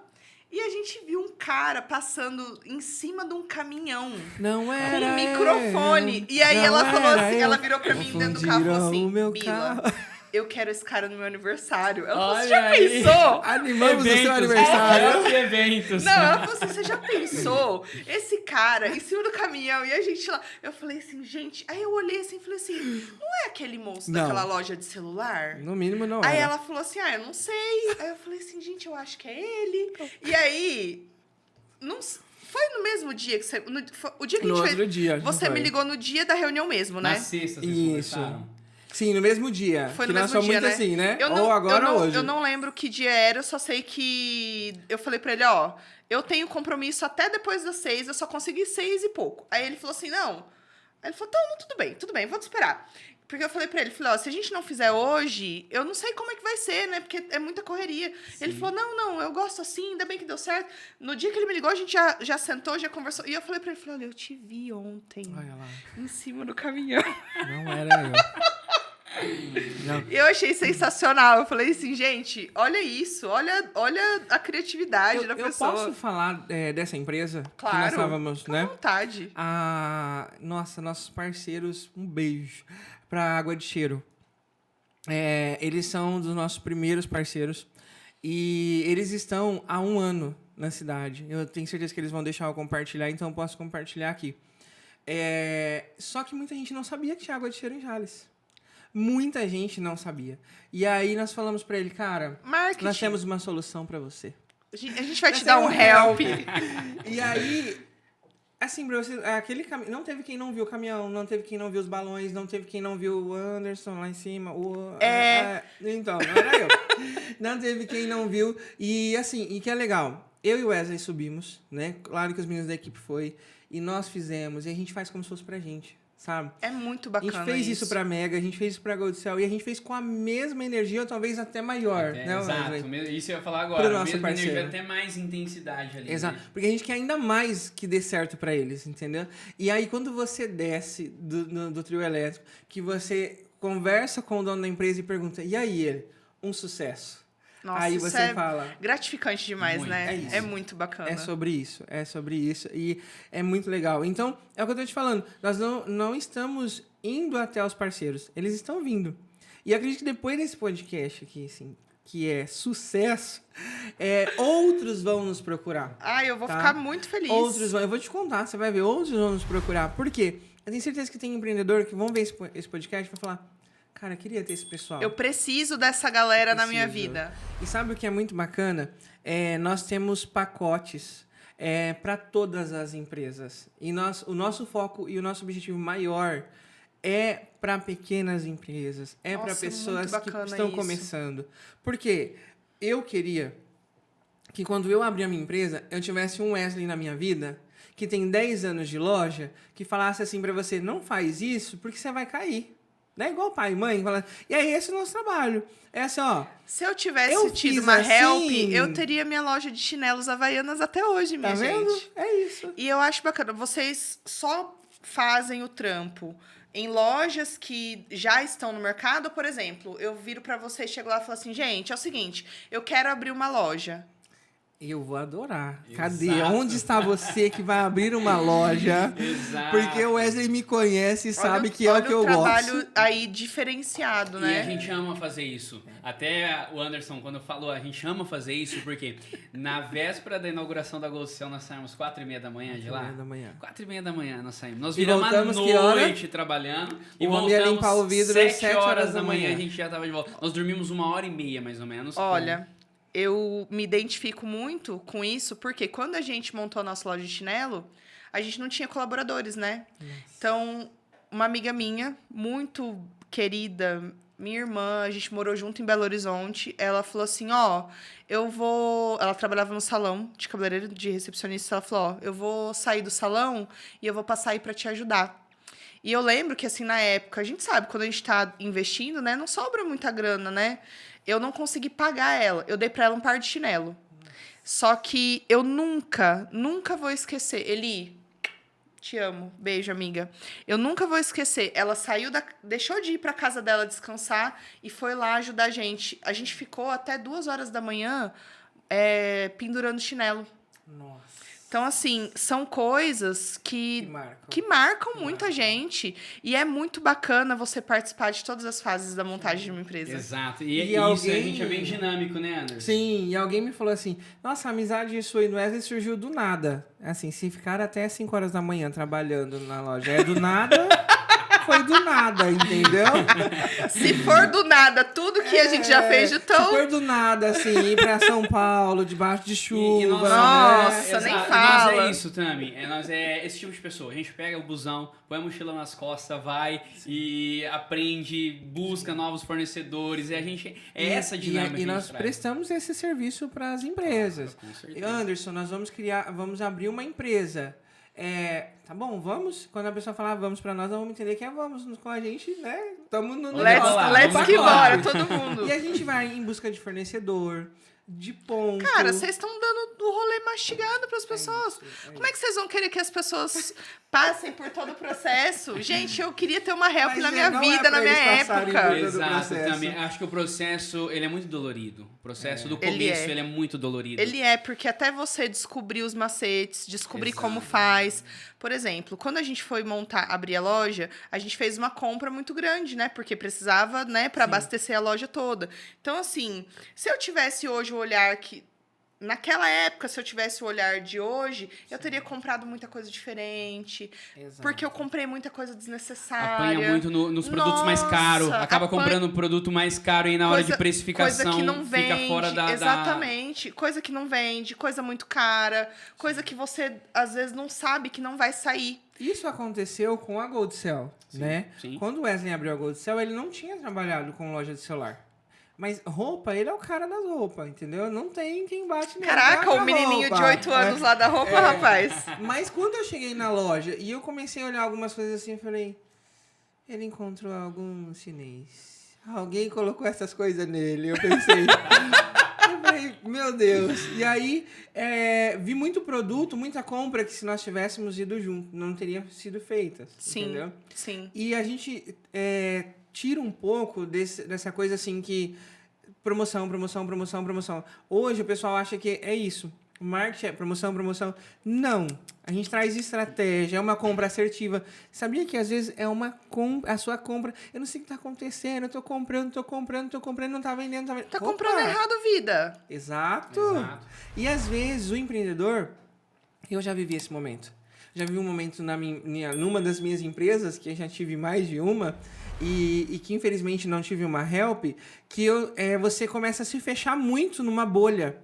e a gente viu um cara passando em cima de um caminhão. Não era com um microfone. E aí ela falou assim, ela virou pra mim dentro do carro e falou assim, o meu Bila, carro. eu quero esse cara no meu aniversário. Ela falou, Olha você já aí. pensou? Animamos o seu Eventos, aniversário. eventos. Não, ela falou assim, você já pensou? Esse cara em cima do caminhão e a gente lá... Eu falei assim, gente... Aí eu olhei assim e falei assim, não é aquele moço Não. daquela loja de celular? No mínimo não Aí era. ela falou assim, eu não sei. Aí eu falei assim, gente, eu acho que é ele. E aí... Não, foi no mesmo dia que você... O dia que a gente outro fez... dia. Você não me foi? ligou no dia da reunião mesmo, né? Na sexta, vocês Isso. conversaram. Sim, no mesmo dia. Foi que no nós mesmo somos dia, muito né? assim, né? Eu não, ou agora ou hoje. Eu não lembro que dia era, eu só sei que... Eu falei pra ele, ó, eu tenho compromisso até depois das 6, eu só consegui 6 e pouco. Aí ele falou assim, não. Aí ele falou, então, tudo bem, vou te esperar. Porque eu falei pra ele, ó, se a gente não fizer hoje, eu não sei como é que vai ser, né? Porque é muita correria. Sim. Ele falou, não, eu gosto assim, ainda bem que deu certo. No dia que ele me ligou, a gente já sentou, já conversou. E eu falei pra ele, olha, eu te vi ontem. Olha lá. Em cima do caminhão. Não era eu. Não. Eu achei sensacional. Eu falei assim, gente, olha isso, olha a criatividade da pessoa. Eu posso falar dessa empresa? Claro. Que nós estávamos, Com né? vontade. Nossa, nossos parceiros, um beijo pra Água de Cheiro. Eles são um dos nossos primeiros parceiros. E eles estão há 1 ano na cidade. Eu tenho certeza que eles vão deixar eu compartilhar, então eu posso compartilhar aqui. Só que muita gente não sabia que tinha água de cheiro em Jales. Muita gente não sabia. E aí nós falamos pra ele, cara, Marketing. nós temos uma solução pra você. A gente vai te dar um help. E aí, assim, pra você, aquele caminhão, não teve quem não viu o caminhão, não teve quem não viu os balões, não teve quem não viu o Anderson lá em cima. Então, não era eu. Não teve quem não viu. E assim, e que é legal, eu e o Wesley subimos, né? Claro que os meninos da equipe foi. E nós fizemos, e a gente faz como se fosse pra gente, sabe? É muito bacana. A gente fez isso pra Mega, a gente fez isso pra Gold Cell, e a gente fez com a mesma energia, ou talvez até maior, né? Exato, Wesley? isso eu ia falar agora. Pro nosso mesma parceiro. energia, até mais intensidade ali. Exato, Né? porque a gente quer ainda mais que dê certo pra eles, entendeu? E aí, quando você desce do trio elétrico, que você conversa com o dono da empresa e pergunta, e aí ele? Um sucesso. Nossa, aí isso você é fala... gratificante demais, Muito, né? é isso. É muito bacana. É sobre isso. E é muito legal. Então, é o que eu tô te falando. Nós não estamos indo até os parceiros. Eles estão vindo. E acredito que depois desse podcast aqui, assim, que é sucesso, outros vão nos procurar. Eu vou tá? ficar muito feliz. Outros vão. Eu vou te contar, você vai ver. Outros vão nos procurar. Por quê? Eu tenho certeza que tem empreendedor que vão ver esse podcast e vão falar... Cara, eu queria ter esse pessoal. Eu preciso dessa galera na minha vida. E sabe o que é muito bacana? Nós temos pacotes para todas as empresas. E o nosso foco e o nosso objetivo maior é para pequenas empresas. Para pessoas que estão começando. Porque eu queria que quando eu abrir a minha empresa, eu tivesse um Wesley na minha vida que tem 10 anos de loja, que falasse assim para você, não faz isso porque você vai cair. Não é igual pai e mãe, falando. E aí, esse é o nosso trabalho. É assim, ó. Se eu tivesse tido uma assim, help, eu teria minha loja de chinelos havaianas até hoje, minha gente. Tá vendo? É isso. E eu acho bacana. Vocês só fazem o trampo em lojas que já estão no mercado, por exemplo. Eu viro pra vocês, chego lá e falo assim, gente, é o seguinte, eu quero abrir uma loja. Eu vou adorar. Exato. Cadê? Onde está você que vai abrir uma loja? Exato. Porque o Wesley me conhece e sabe que é o que eu gosto. Olha o trabalho aí diferenciado, né? E a gente ama fazer isso. Até o Anderson, quando falou, a gente ama fazer isso, porque na véspera da inauguração da Gold Cell, nós saímos 4h30 da manhã de lá. 4h30 da manhã. 4h30 da manhã nós saímos. Nós E viramos à voltamos que hora? noite trabalhando. E O homem ia voltamos limpar o vidro às 7 horas da manhã. manhã. A gente já tava de volta. Nós dormimos 1h30, mais ou menos. Olha, eu me identifico muito com isso, porque quando a gente montou a nossa loja de chinelo, a gente não tinha colaboradores, né? Nossa. Então, uma amiga minha, muito querida, minha irmã, a gente morou junto em Belo Horizonte, ela falou assim, ela trabalhava no salão de cabeleireiro, de recepcionista, ela falou, eu vou sair do salão e eu vou passar aí pra te ajudar. E eu lembro que, assim, na época, a gente sabe, quando a gente tá investindo, né, não sobra muita grana, né? Eu não consegui pagar ela. Eu dei pra ela um par de chinelo. Só que eu nunca vou esquecer. Eli, te amo. Beijo, amiga. Eu nunca vou esquecer. Ela deixou de ir pra casa dela descansar e foi lá ajudar a gente. A gente ficou até 2 horas da manhã pendurando chinelo. Nossa. Então, assim, são coisas que marcam muita gente. E é muito bacana você participar de todas as fases da montagem de uma empresa. Exato. E isso alguém... a gente é bem dinâmico, né, Anderson? Sim, e alguém me falou assim, nossa, a amizade sua e do Wesley surgiu do nada. Assim, se ficar até 5 horas da manhã trabalhando na loja é do nada... Foi do nada, entendeu? Se for do nada, tudo que a gente já fez de tão... Se for do nada, assim, ir pra São Paulo, debaixo de chuva... Nossa, nem fala. Nós é isso, Tami. Nós é esse tipo de pessoa. A gente pega o busão, põe a mochila nas costas, vai e aprende, busca novos fornecedores. E a gente... essa dinâmica que E a gente nós traz. prestamos esse serviço para as empresas. Com certeza. Anderson, nós vamos abrir uma empresa. Tá bom, vamos. Quando a pessoa falar vamos pra nós vamos entender que vamos com a gente, né? Estamos no Let's que bora, todo mundo. E a gente vai em busca de fornecedor, de ponto. Cara, vocês estão dando o rolê mastigado para as pessoas. Como é que vocês vão querer que as pessoas passem por todo o processo? Gente, eu queria ter uma help na minha vida, na minha época. Exato, também. Acho que o processo, ele é muito dolorido. O processo do começo, ele é muito dolorido. Ele é, porque até você descobrir os macetes, descobrir como faz. Por exemplo, quando a gente foi abrir a loja, a gente fez uma compra muito grande, né? Porque precisava, né, para abastecer a loja toda. Então, assim, se eu tivesse hoje o olhar que... Naquela época, se eu tivesse o olhar de hoje, eu teria comprado muita coisa diferente. Exato. Porque eu comprei muita coisa desnecessária. Apanha muito nos produtos mais caros. Acaba comprando um produto mais caro e na hora de precificação coisa que não vende, fica fora da... Exatamente. Coisa que não vende, coisa muito cara. Coisa que você, às vezes, não sabe que não vai sair. Isso aconteceu com a Gold Cell, né? Sim. Quando o Wesley abriu a Gold Cell, ele não tinha trabalhado com loja de celular. Mas roupa, ele é o cara das roupas, entendeu? Não tem quem bate nele. Caraca, o menininho de 8 anos lá da roupa, rapaz. Mas quando eu cheguei na loja e eu comecei a olhar algumas coisas assim, eu falei... Ele encontrou algum chinês. Alguém colocou essas coisas nele. Eu pensei... eu falei, meu Deus. E aí, vi muito produto, muita compra que se nós tivéssemos ido junto, não teria sido feita. Sim, entendeu? Sim. E a gente... tira um pouco dessa coisa assim que promoção. Hoje o pessoal acha que é isso. O marketing é promoção. Não. A gente traz estratégia, é uma compra assertiva. Sabia que às vezes é a sua compra... Eu não sei o que está acontecendo, eu tô comprando, não tá vendendo. Tá comprando errado, vida. Exato. E às vezes o empreendedor... Eu já vivi esse momento. Já vivi um momento numa das minhas empresas, que eu já tive mais de uma... E que infelizmente não tive uma help, que você começa a se fechar muito numa bolha.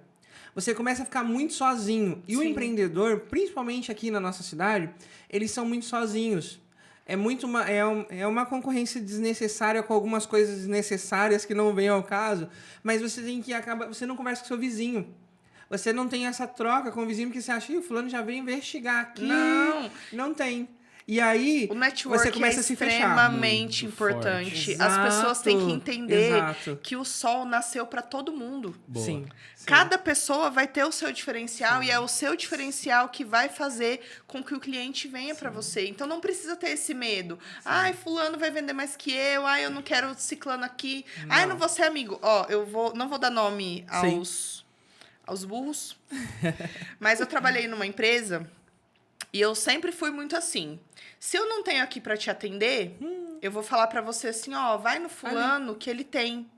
Você começa a ficar muito sozinho. E o empreendedor, principalmente aqui na nossa cidade, eles são muito sozinhos. É uma concorrência desnecessária com algumas coisas desnecessárias que não vêm ao caso, mas você você não conversa com seu vizinho. Você não tem essa troca com o vizinho, porque você acha que o fulano já veio investigar aqui. Não tem. E aí, o network você começa é a se fechar. Extremamente importante. As pessoas têm que entender que o sol nasceu para todo mundo. Sim. Cada pessoa vai ter o seu diferencial e é o seu diferencial que vai fazer com que o cliente venha para você. Então, não precisa ter esse medo. Ai, fulano vai vender mais que eu. Ai, eu não quero ciclano aqui. Ai, eu não vou ser amigo. Não vou dar nome aos burros. Mas eu trabalhei numa empresa... E eu sempre fui muito assim. Se eu não tenho aqui para te atender, eu vou falar para você assim, vai no fulano que ele tem.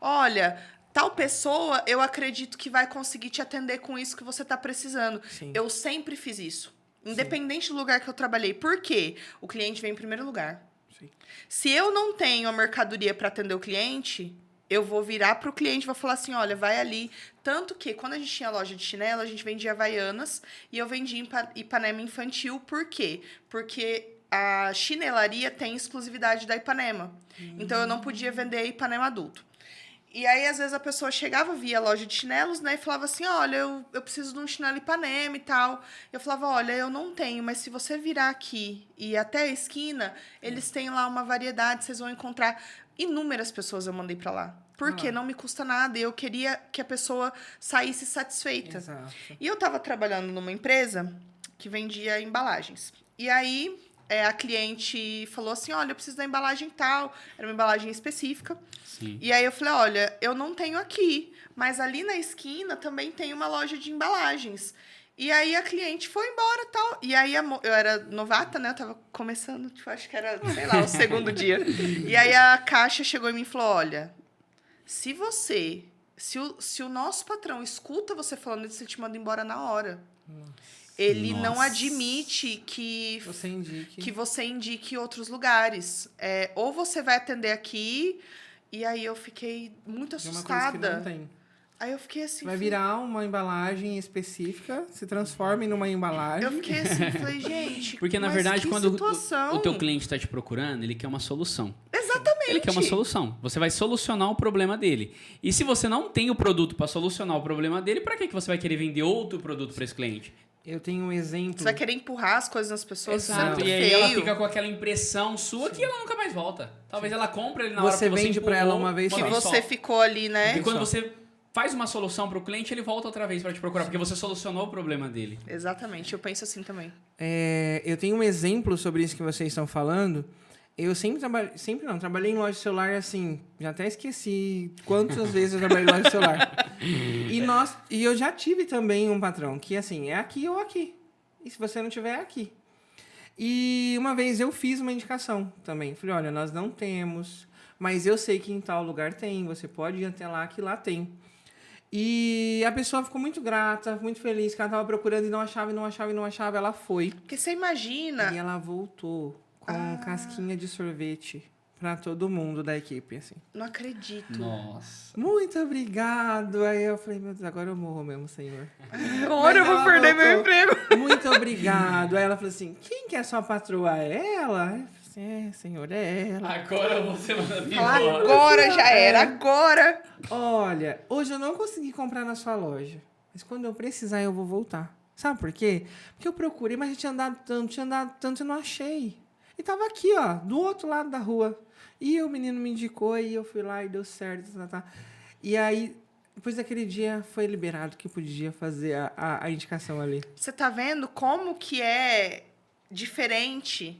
Olha, tal pessoa, eu acredito que vai conseguir te atender com isso que você tá precisando. Sim. Eu sempre fiz isso. Independente do lugar que eu trabalhei. Por quê? O cliente vem em primeiro lugar. Sim. Se eu não tenho a mercadoria para atender o cliente... Eu vou virar pro cliente e vou falar assim, olha, vai ali. Tanto que, quando a gente tinha loja de chinelo, a gente vendia Havaianas e eu vendia Ipanema infantil. Por quê? Porque a chinelaria tem exclusividade da Ipanema. Então, eu não podia vender Ipanema adulto. E aí, às vezes, a pessoa chegava, via a loja de chinelos, né? E falava assim, olha, eu preciso de um chinelo Ipanema e tal. Eu falava, olha, eu não tenho, mas se você virar aqui e ir até a esquina, eles têm lá uma variedade, vocês vão encontrar... Inúmeras pessoas eu mandei pra lá. Porque não me custa nada. E eu queria que a pessoa saísse satisfeita. Exato. E eu tava trabalhando numa empresa que vendia embalagens. E aí, a cliente falou assim, olha, eu preciso da embalagem tal. Era uma embalagem específica. Sim. E aí eu falei, olha, eu não tenho aqui. Mas ali na esquina também tem uma loja de embalagens. E aí a cliente foi embora e tal. E aí eu era novata, né? Eu tava começando, acho que era, sei lá, o segundo dia. E aí a caixa chegou em mim e falou, olha, se o nosso patrão escuta você falando isso, ele te manda embora na hora. Ele não admite que você indique outros lugares. Ou você vai atender aqui, e aí eu fiquei muito assustada. Uma coisa que não tem. Aí eu fiquei assim... Vai virar uma embalagem específica, se transforma numa embalagem. Eu fiquei assim, falei, gente... Porque, na verdade, quando o teu cliente está te procurando, ele quer uma solução. Exatamente. Ele quer uma solução. Você vai solucionar o problema dele. E se você não tem o produto para solucionar o problema dele, para que você vai querer vender outro produto para esse cliente? Eu tenho um exemplo... Você vai querer empurrar as coisas nas pessoas. Exato. E aí ela fica com aquela impressão sua que ela nunca mais volta. Talvez ela compre ele na hora que você vende para ela uma vez só. Que você ficou ali, né? E quando você... faz uma solução para o cliente, ele volta outra vez para te procurar, porque você solucionou o problema dele. Exatamente, eu penso assim também. Eu tenho um exemplo sobre isso que vocês estão falando. Eu trabalhei em loja de celular, assim, já até esqueci quantas vezes eu trabalhei em loja de celular. E eu já tive também um patrão que, assim, é aqui ou aqui. E se você não tiver, é aqui. E uma vez eu fiz uma indicação também. Falei, olha, nós não temos, mas eu sei que em tal lugar tem, você pode ir até lá, que lá tem. E a pessoa ficou muito grata, muito feliz, que ela estava procurando e não achava, ela foi. Porque você imagina... E ela voltou com casquinha de sorvete para todo mundo da equipe, assim. Não acredito. Nossa. Muito obrigado. Aí eu falei, meu Deus, agora eu morro mesmo, senhor. Agora eu vou perder meu emprego. Muito obrigado. Aí ela falou assim, quem que é sua patroa? É ela? Eu falei assim, senhor, é ela. Agora você manda vir Fala, embora. agora já era, agora. Olha, hoje eu não consegui comprar na sua loja, mas quando eu precisar eu vou voltar. Sabe por quê? Porque eu procurei, mas eu tinha andado tanto e não achei. E tava aqui, ó, do outro lado da rua. E o menino me indicou e eu fui lá e deu certo. Tá. E aí, depois daquele dia, foi liberado que podia fazer a indicação ali. Você tá vendo como que é diferente?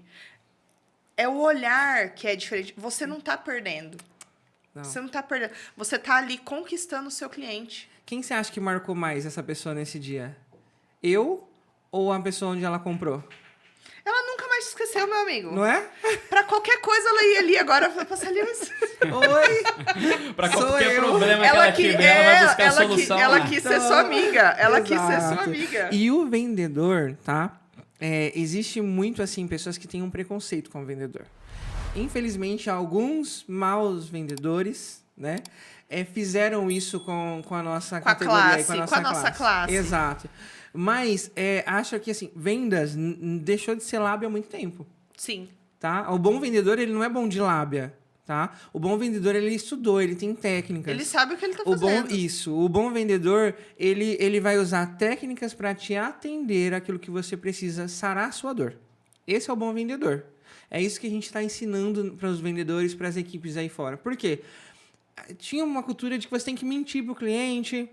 É o olhar que é diferente. Você não tá perdendo. Não. Você não tá perdendo. Você tá ali conquistando o seu cliente. Quem você acha que marcou mais essa pessoa nesse dia? Eu ou a pessoa onde ela comprou? Ela nunca mais te esqueceu, meu amigo. Não é? Pra qualquer coisa, ela ia ali agora. Pra passar ali, mas... Oi! Pra Sou qualquer eu. problema que ela tiver, ela vai buscar a solução. Ela lá. quis ser sua amiga. Ela quis ser sua Exato. amiga. E o vendedor, tá? Existe muito, assim, pessoas que têm um preconceito com o vendedor. Infelizmente, alguns maus vendedores, né? Fizeram isso com a nossa categoria. Com a nossa classe. Exato. Mas acho que, assim, vendas deixou de ser lábia há muito tempo. Sim. Tá? O bom vendedor, ele não é bom de lábia, tá? O bom vendedor, ele estudou, ele tem técnicas. Ele sabe o que ele tá fazendo. O bom vendedor, ele vai usar técnicas para te atender aquilo que você precisa sarar a sua dor. Esse é o bom vendedor. É isso que a gente está ensinando para os vendedores, para as equipes aí fora. Por quê? Tinha uma cultura de que você tem que mentir pro cliente.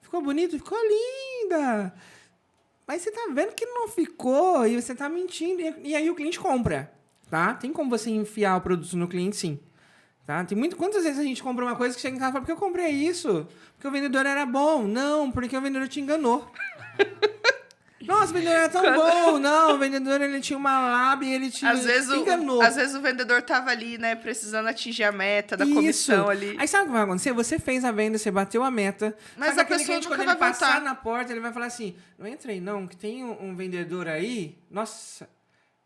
Ficou bonito? Ficou linda! Mas você tá vendo que não ficou e você tá mentindo. E aí o cliente compra, tá? Tem como você enfiar o produto no cliente, sim. Tá? Quantas vezes a gente compra uma coisa que chega em casa e fala, porque eu comprei isso? Porque o vendedor era bom? Não, porque o vendedor te enganou. Nossa, o vendedor era tão bom. Não, o vendedor ele tinha uma lábia e ele te enganou. Às vezes o vendedor tava ali, né, precisando atingir a meta da comissão ali. Aí sabe o que vai acontecer? Você fez a venda, você bateu a meta. Mas só a que aquele pessoa cliente, nunca quando vai ele passar voltar. na porta, ele vai falar assim, não entra aí não, que tem um vendedor aí. Nossa,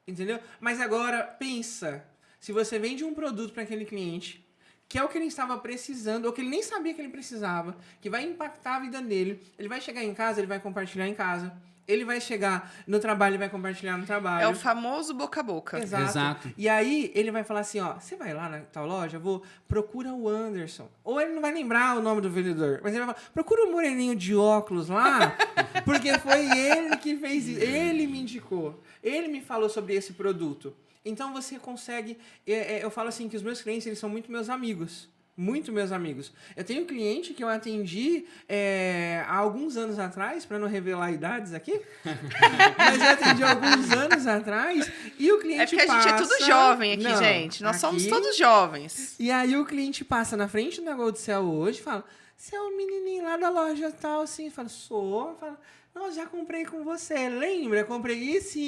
entendeu? Mas agora, pensa, se você vende um produto para aquele cliente, que é o que ele estava precisando, ou que ele nem sabia que ele precisava, que vai impactar a vida dele, ele vai chegar em casa, ele vai compartilhar em casa. Ele vai chegar no trabalho e vai compartilhar no trabalho. É o famoso boca a boca. Exato. E aí, ele vai falar assim, ó, você vai lá na tal loja, procura o Anderson. Ou ele não vai lembrar o nome do vendedor, mas ele vai falar, procura o moreninho de óculos lá, porque foi ele que fez isso. Ele me indicou. Ele me falou sobre esse produto. Então, você consegue... eu falo assim, que os meus clientes, eles são muito meus amigos. Muito meus amigos. Eu tenho um cliente que eu atendi há alguns anos atrás, para não revelar idades aqui, mas eu atendi há alguns anos atrás e o cliente porque a gente é tudo jovem aqui, gente. Nós somos todos jovens. E aí o cliente passa na frente da Gold Cell hoje e fala, você é o menininho lá da loja tal, assim. Fala, sou. Fala, não, já comprei com você. Lembra? Comprei isso.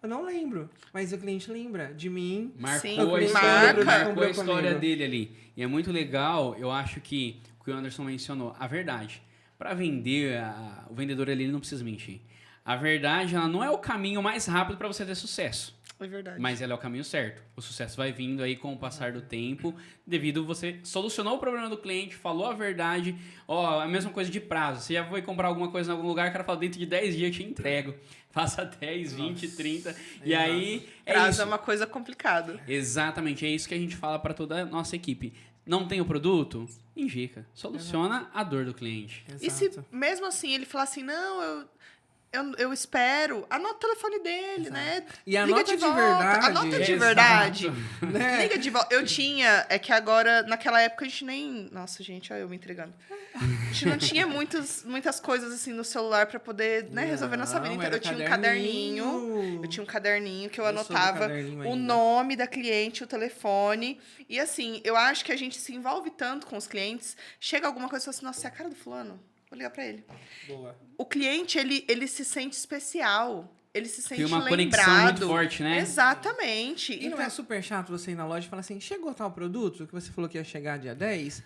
Eu não lembro. Mas o cliente lembra de mim. Marcou a história dele ali. E é muito legal, eu acho que o que o Anderson mencionou, a verdade. Para vender, o vendedor ali ele não precisa mentir. A verdade, ela não é o caminho mais rápido para você ter sucesso. É verdade. Mas ela é o caminho certo. O sucesso vai vindo aí com o passar do tempo, devido você solucionou o problema do cliente, falou a verdade. A mesma coisa de prazo. Você já foi comprar alguma coisa em algum lugar, o cara fala, dentro de 10 dias eu te entrego. Faça 10, 20, 30. E aí, prazo isso. É uma coisa complicada. Exatamente, é isso que a gente fala para toda a nossa equipe. Não tem o produto? Indica. Soluciona a dor do cliente. Exato. E se mesmo assim ele falar assim, não, eu espero, anota o telefone dele, né? E Liga anota de volta, verdade. Anota de Exato. verdade. Né? Liga de volta. Eu tinha, é que agora, naquela época, a gente nem... Nossa, gente, olha eu me entregando. A gente não tinha muitas coisas assim no celular pra poder, né, resolver nossa vida. Então, era eu tinha um caderninho. Eu tinha um caderninho que eu Eu sou do anotava caderninho o ainda. nome da cliente, o telefone. E assim, eu acho que a gente se envolve tanto com os clientes. Chega alguma coisa e fala assim, nossa, é a cara do fulano. Vou ligar pra ele. Boa. O cliente, ele se sente especial. Ele se sente Tem uma lembrado. conexão muito forte, né? Exatamente. E não é super chato você ir na loja e falar assim, chegou tal produto que você falou que ia chegar dia 10?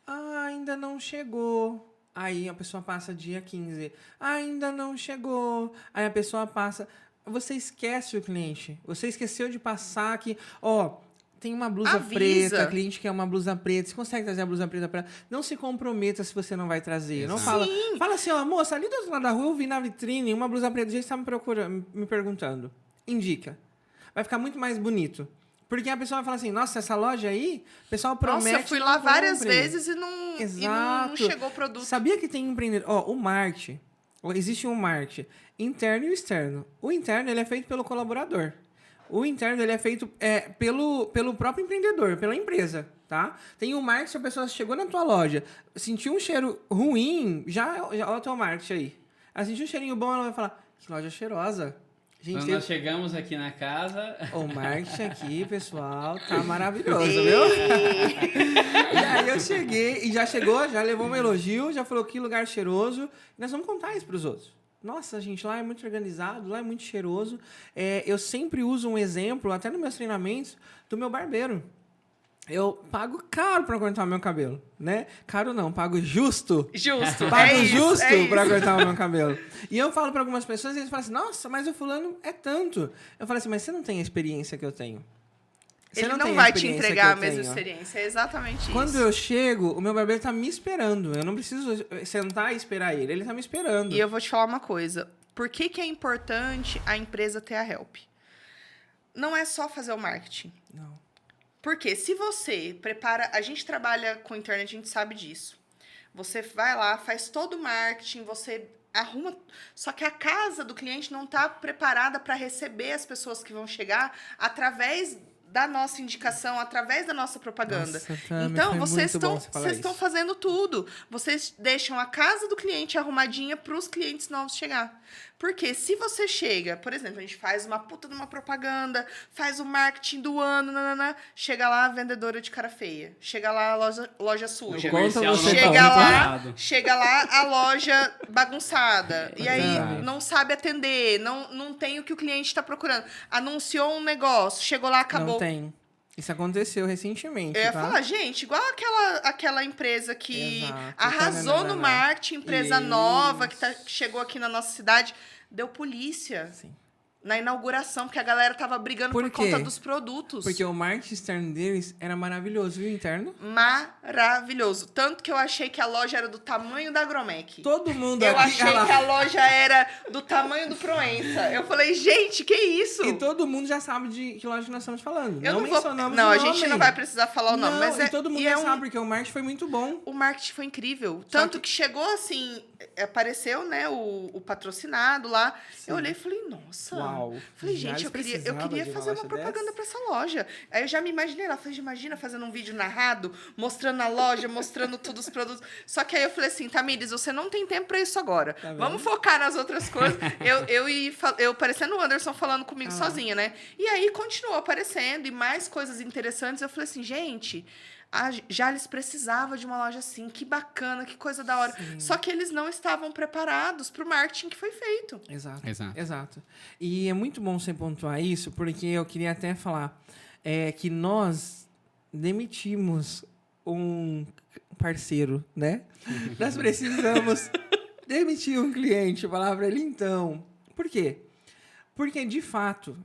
Ah, ainda não chegou. Aí a pessoa passa dia 15. Ainda não chegou. Aí a pessoa passa... Você esquece o cliente. Você esqueceu de passar que... Tem uma blusa Avisa. preta, a cliente quer uma blusa preta. Você consegue trazer a blusa preta para ela? Não se comprometa se você não vai trazer. Não fala. Fala assim, moça, ali do outro lado da rua eu vi na vitrine uma blusa preta. Do jeito que você está me perguntando. Indica. Vai ficar muito mais bonito. Porque a pessoa vai falar assim, nossa, essa loja aí, o pessoal promete. Nossa, eu fui não lá várias compre. vezes e não chegou o produto. Sabia que tem empreendedor... o marketing. Existe um marketing interno e externo. O interno, ele é feito pelo colaborador. O interno, ele é feito pelo próprio empreendedor, pela empresa, tá? Tem o marketing, a pessoa chegou na tua loja, sentiu um cheiro ruim, olha o teu marketing aí. Ela sentiu um cheirinho bom, ela vai falar, que loja cheirosa. Gente, Quando nós chegamos aqui na casa... O marketing aqui, pessoal, tá maravilhoso, viu? E aí eu cheguei, e já chegou, já levou um elogio, já falou que lugar cheiroso. E nós vamos contar isso pros outros. Nossa, gente, lá é muito organizado, lá é muito cheiroso. Eu sempre uso um exemplo, até nos meus treinamentos, do meu barbeiro. Eu pago caro pra cortar o meu cabelo, né? Caro não, pago justo. Justo. Pago justo isso. pra cortar o meu cabelo. E eu falo pra algumas pessoas, e eles falam assim, nossa, mas o fulano é tanto. Eu falo assim, mas você não tem a experiência que eu tenho. Você Ele tem não a vai te experiência entregar a que eu mesma tenho. experiência. É exatamente isso. Quando eu chego, o meu barbeiro tá me esperando. Eu não preciso sentar e esperar ele. Ele tá me esperando. E eu vou te falar uma coisa. Por que é importante a empresa ter a Help? Não é só fazer o marketing. Não. Porque se você prepara... A gente trabalha com internet, a gente sabe disso. Você vai lá, faz todo o marketing, você arruma... Só que a casa do cliente não está preparada para receber as pessoas que vão chegar através da nossa indicação, através da nossa propaganda. Nossa, Tami, então, foi vocês muito bom você falar estão isso. fazendo tudo. Vocês deixam a casa do cliente arrumadinha para os clientes novos chegar. Porque se você chega, por exemplo, a gente faz uma puta de uma propaganda, faz o marketing do ano, chega lá a vendedora de cara feia, chega lá a loja suja, comercial você chega lá a loja bagunçada, e aí Verdade. não sabe atender, não tem o que o cliente está procurando. Anunciou um negócio, chegou lá, acabou. Não tem. Isso aconteceu recentemente, Eu ia tá? falar, gente, igual aquela empresa que Exato. arrasou no marketing, empresa nova que chegou aqui na nossa cidade, deu polícia Sim. na inauguração, porque a galera tava brigando por quê? conta dos produtos. Porque o marketing externo deles era maravilhoso, e o interno? Maravilhoso. Tanto que eu achei que a loja era do tamanho da Agromec. Todo mundo Eu aqui... achei que a loja era do tamanho do Proença. Eu falei, gente, que isso? E todo mundo já sabe de que loja nós estamos falando. Eu não não mencionamos Não, o a nome. gente não vai precisar falar o nome. Não, Mas e todo mundo já sabe, porque o marketing foi muito bom. O marketing foi incrível. Tanto que chegou assim, apareceu, né, o patrocinado lá. Sim. Eu olhei e falei, nossa. Uau. Falei, Já gente, eu queria precisava de uma fazer uma loja propaganda dessa? pra essa loja. Aí eu já me imaginei lá. Falei, imagina fazendo um vídeo narrado, mostrando a loja, mostrando todos os produtos. Só que aí eu falei assim, Tamires, você não tem tempo pra isso agora. Tá vendo? Vamos focar nas outras coisas. eu parecendo o Anderson falando comigo sozinha, né? E aí continuou aparecendo e mais coisas interessantes. Eu falei assim, gente... A Jales precisava de uma loja assim, que bacana, que coisa da hora. Sim. Só que eles não estavam preparados para o marketing que foi feito. Exato. E é muito bom você pontuar isso, porque eu queria até falar que nós demitimos um parceiro, né? Nós precisamos demitir um cliente, falar para ele então. Por quê? Porque, de fato,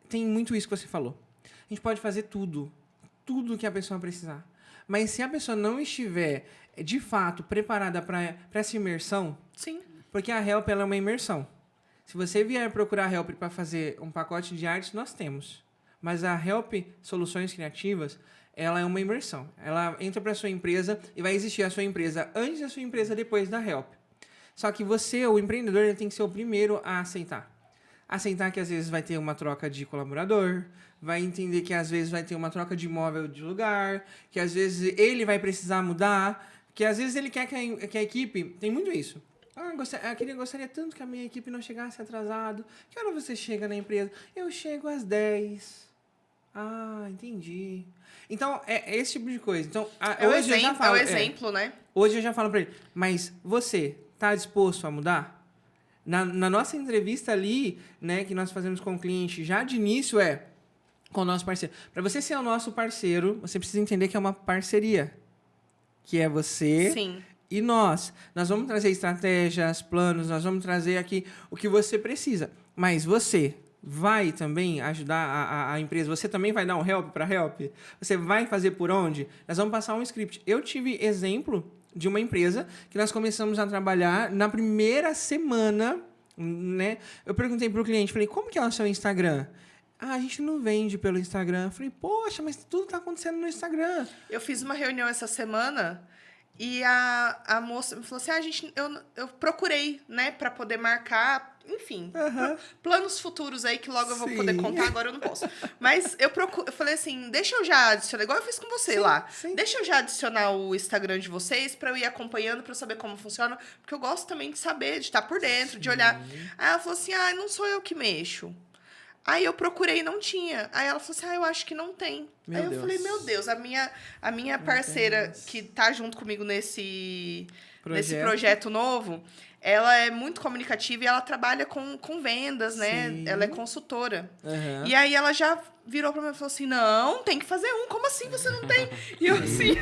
tem muito isso que você falou. A gente pode fazer tudo que a pessoa precisar. Mas se a pessoa não estiver, de fato, preparada para essa imersão... Sim. Porque a Help ela é uma imersão. Se você vier procurar a Help para fazer um pacote de artes, nós temos. Mas a Help Soluções Criativas, ela é uma imersão. Ela entra para a sua empresa e vai existir a sua empresa antes da sua empresa depois da Help. Só que você, o empreendedor, ele tem que ser o primeiro a aceitar. Aceitar que às vezes vai ter uma troca de colaborador, vai entender que às vezes vai ter uma troca de imóvel de lugar, que às vezes ele vai precisar mudar, que às vezes ele quer que a equipe... Tem muito isso. Gostaria tanto que a minha equipe não chegasse atrasado. Que hora você chega na empresa? Eu chego às 10. Ah, entendi. Então, é esse tipo de coisa. Então, hoje eu já falo... É o exemplo, né? Hoje eu já falo pra ele, mas você tá disposto a mudar? Na nossa entrevista ali, né, que nós fazemos com o cliente, já de início com o nosso parceiro. Para você ser o nosso parceiro, você precisa entender que é uma parceria. Que é você Sim. e nós. Nós vamos trazer estratégias, planos, nós vamos trazer aqui o que você precisa. Mas você vai também ajudar a empresa? Você também vai dar um help para help? Você vai fazer por onde? Nós vamos passar um script. Eu tive exemplo de uma empresa que nós começamos a trabalhar na primeira semana, né? Eu perguntei para o cliente, falei, como que é o seu Instagram? Ah, a gente não vende pelo Instagram. Eu falei, poxa, mas tudo está acontecendo no Instagram. Eu fiz uma reunião essa semana e a moça me falou assim, eu procurei, né, para poder marcar, enfim, planos futuros aí que logo eu vou poder contar, agora eu não posso. Mas eu falei assim, deixa eu já adicionar, igual eu fiz com você lá. Sim. Deixa eu já adicionar o Instagram de vocês para eu ir acompanhando, para eu saber como funciona, porque eu gosto também de saber, de estar por dentro, de olhar. Aí ela falou assim, não sou eu que mexo. Aí eu procurei e não tinha. Aí ela falou assim, eu acho que não tem. Aí eu falei, meu Deus, a minha parceira que tá junto comigo nesse projeto novo, ela é muito comunicativa e ela trabalha com vendas, né? Sim. Ela é consultora. Uhum. E aí ela já virou pra mim e falou assim, não, tem que fazer como assim você não tem? E eu assim,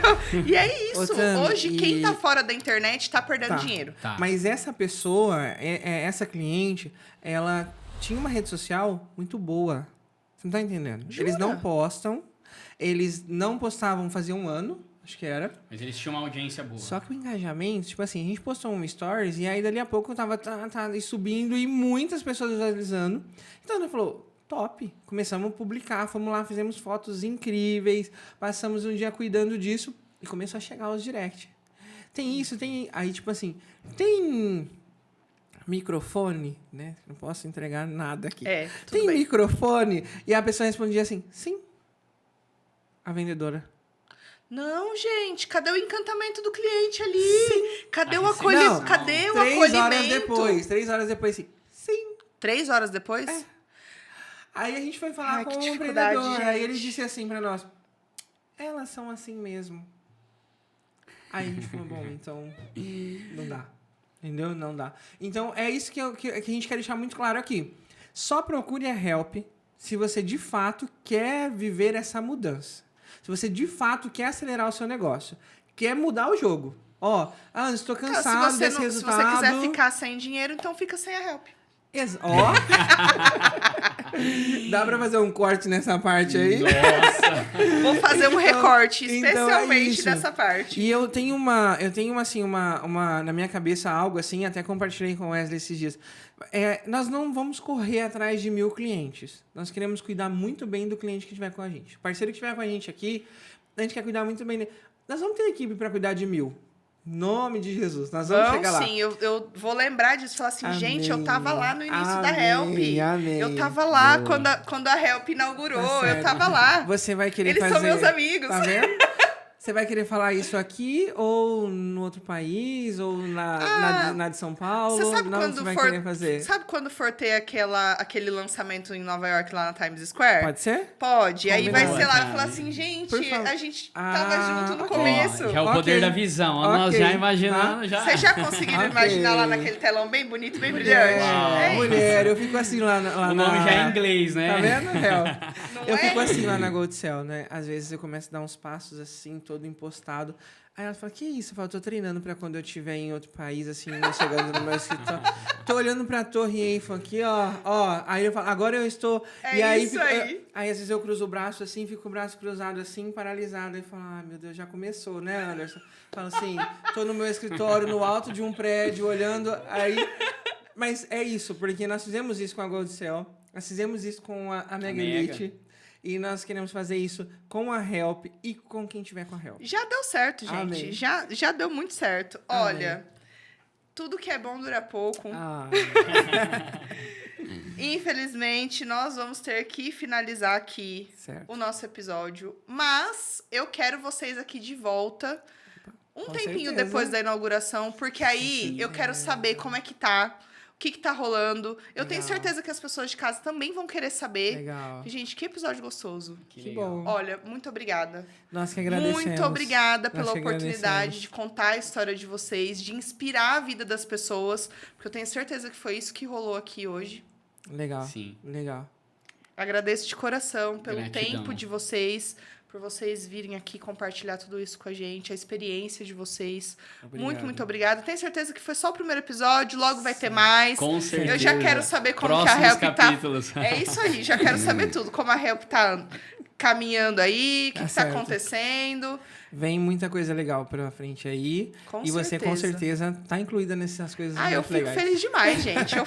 e é isso. Hoje, quem tá fora da internet tá perdendo dinheiro. Tá. Mas essa pessoa, essa cliente, ela... tinha uma rede social muito boa. Você não tá entendendo? Jura? Eles não postam. Eles não postavam fazia um ano, acho que era. Mas eles tinham uma audiência boa. Só que o engajamento, tipo assim, a gente postou um stories e aí dali a pouco tava subindo e muitas pessoas visualizando. Então ela falou, top. Começamos a publicar, fomos lá, fizemos fotos incríveis, passamos um dia cuidando disso e começou a chegar os direct. Tem isso, tem... Aí, tipo assim, tem... microfone, né? Não posso entregar nada aqui. Tem bem. Microfone? E a pessoa respondia assim, sim. A vendedora. Não, gente, cadê o encantamento do cliente ali? Sim. Cadê o acolhimento? Cadê o acolhimento? 3 horas depois, assim, sim. 3 horas depois? Aí a gente foi falar com o empreendedor. Aí ele disse assim pra nós, elas são assim mesmo. Aí a gente falou, bom, então não dá. Entendeu? Não dá. Então, é isso que a gente quer deixar muito claro aqui. Só procure a Help se você, de fato, quer viver essa mudança. Se você, de fato, quer acelerar o seu negócio. Quer mudar o jogo. Estou cansado desse resultado. Se você quiser ficar sem dinheiro, então fica sem a Help. Dá pra fazer um corte nessa parte aí? Nossa! Vou fazer um recorte especialmente dessa parte. E eu tenho assim, na minha cabeça algo assim, até compartilhei com o Wesley esses dias. Nós não vamos correr atrás de 1000 clientes. Nós queremos cuidar muito bem do cliente que estiver com a gente. O parceiro que estiver com a gente aqui, a gente quer cuidar muito bem dele. Nós vamos ter equipe para cuidar de 1000. Em nome de Jesus, nós vamos chegar lá. Sim, eu vou lembrar disso, falar assim, gente, eu tava lá no início da Help. Amém. Eu tava lá quando a Help inaugurou, eu tava lá. Você vai querer Eles são meus amigos. Tá vendo? Você vai querer falar isso aqui ou no outro país ou na de São Paulo? Você sabe quando você vai querer fazer? Sabe quando for ter aquele lançamento em Nova York lá na Times Square? Pode ser? Pode. Aí vai ser lá e falar assim, gente, a gente tava junto no começo. Já é o poder da visão. Nós já imaginando. Já. Vocês já conseguiram imaginar lá naquele telão bem bonito, bem brilhante? Mulher, eu fico assim lá o nome já é em inglês, né? Tá vendo? Eu fico assim lá na Gold Cell, né? Às vezes eu começo a dar uns passos assim, todo impostado. Aí ela fala, que isso? Eu falo, tô treinando pra quando eu estiver em outro país, assim, chegando no meu escritório. Tô olhando pra Torre Eiffel aqui, ó. Aí eu falo, agora eu estou... E aí, aí às vezes eu cruzo o braço assim, fico com o braço cruzado assim, paralisado. Aí falo, meu Deus, já começou, né, Anderson? Falo assim, tô no meu escritório, no alto de um prédio, olhando, aí... Mas é isso, porque nós fizemos isso com a Gold Cell, nós fizemos isso com a Mega Elite. E nós queremos fazer isso com a Help e com quem tiver com a Help. Já deu certo, gente. Já deu muito certo. Olha, tudo que é bom dura pouco. Ah, Infelizmente, nós vamos ter que finalizar aqui certo. o nosso episódio. Mas eu quero vocês aqui de volta um Com tempinho certeza. depois da inauguração, porque aí eu quero saber como é que tá, o que tá rolando. Eu tenho Legal. certeza que as pessoas de casa também vão querer saber. Legal. Gente, que episódio gostoso. Que legal. bom. Olha, muito obrigada. Nós que agradecemos. Muito obrigada Nós pela que oportunidade agradecemos. de contar a história de vocês, de inspirar a vida das pessoas, porque eu tenho certeza que foi isso que rolou aqui hoje. Legal. Sim. Legal. Agradeço de coração pelo Gratidão. tempo de vocês, por vocês virem aqui compartilhar tudo isso com a gente, a experiência de vocês. Obrigado. Muito obrigada. Tenho certeza que foi só o primeiro episódio, logo vai ter mais. Com certeza. Eu já quero saber como Próximos que a Help capítulos. tá. É isso aí, já quero saber tudo. Como a Help tá caminhando aí, o que, Tá que tá certo. acontecendo. Vem muita coisa legal pela frente aí. Com e você, com certeza. certeza, tá incluída nessas coisas Ah, eu muito fico legais. feliz demais, gente. Eu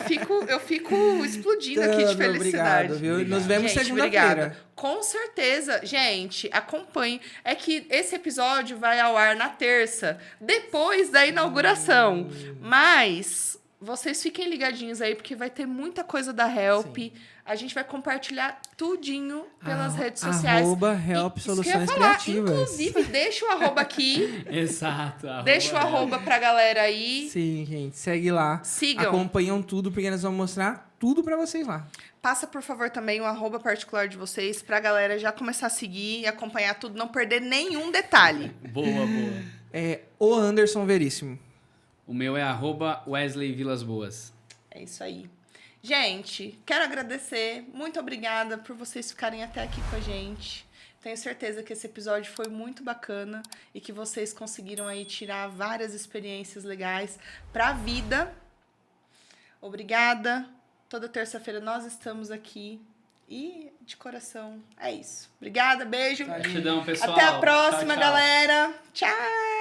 fico explodindo aqui de Tanto, felicidade. Obrigado, viu? Obrigado. Nos vemos Gente, segunda-feira. obrigada. Com certeza. Gente, acompanhe. É que esse episódio vai ao ar na terça, depois da inauguração. Mas vocês fiquem ligadinhos aí, porque vai ter muita coisa da Help. Sim. A gente vai compartilhar tudinho pelas Ah, redes sociais. @Help Isso que eu ia Soluções falar. Criativas. Inclusive, deixa o arroba aqui. Exato. Deixa o arroba pra galera aí. Sim, gente. Segue lá. Sigam. Acompanham tudo, porque nós vamos mostrar tudo pra vocês lá. Passa, por favor, também o arroba particular de vocês pra galera já começar a seguir e acompanhar tudo, não perder nenhum detalhe. Boa, boa. É o Anderson Veríssimo. O meu é @Wesley Vilas Boas. É isso aí. Gente, quero agradecer. Muito obrigada por vocês ficarem até aqui com a gente. Tenho certeza que esse episódio foi muito bacana e que vocês conseguiram aí tirar várias experiências legais pra vida. Obrigada. Toda terça-feira nós estamos aqui. E de coração, é isso. Obrigada, beijo. Gratidão, pessoal. Até a próxima, Tchau, tchau. galera. Tchau!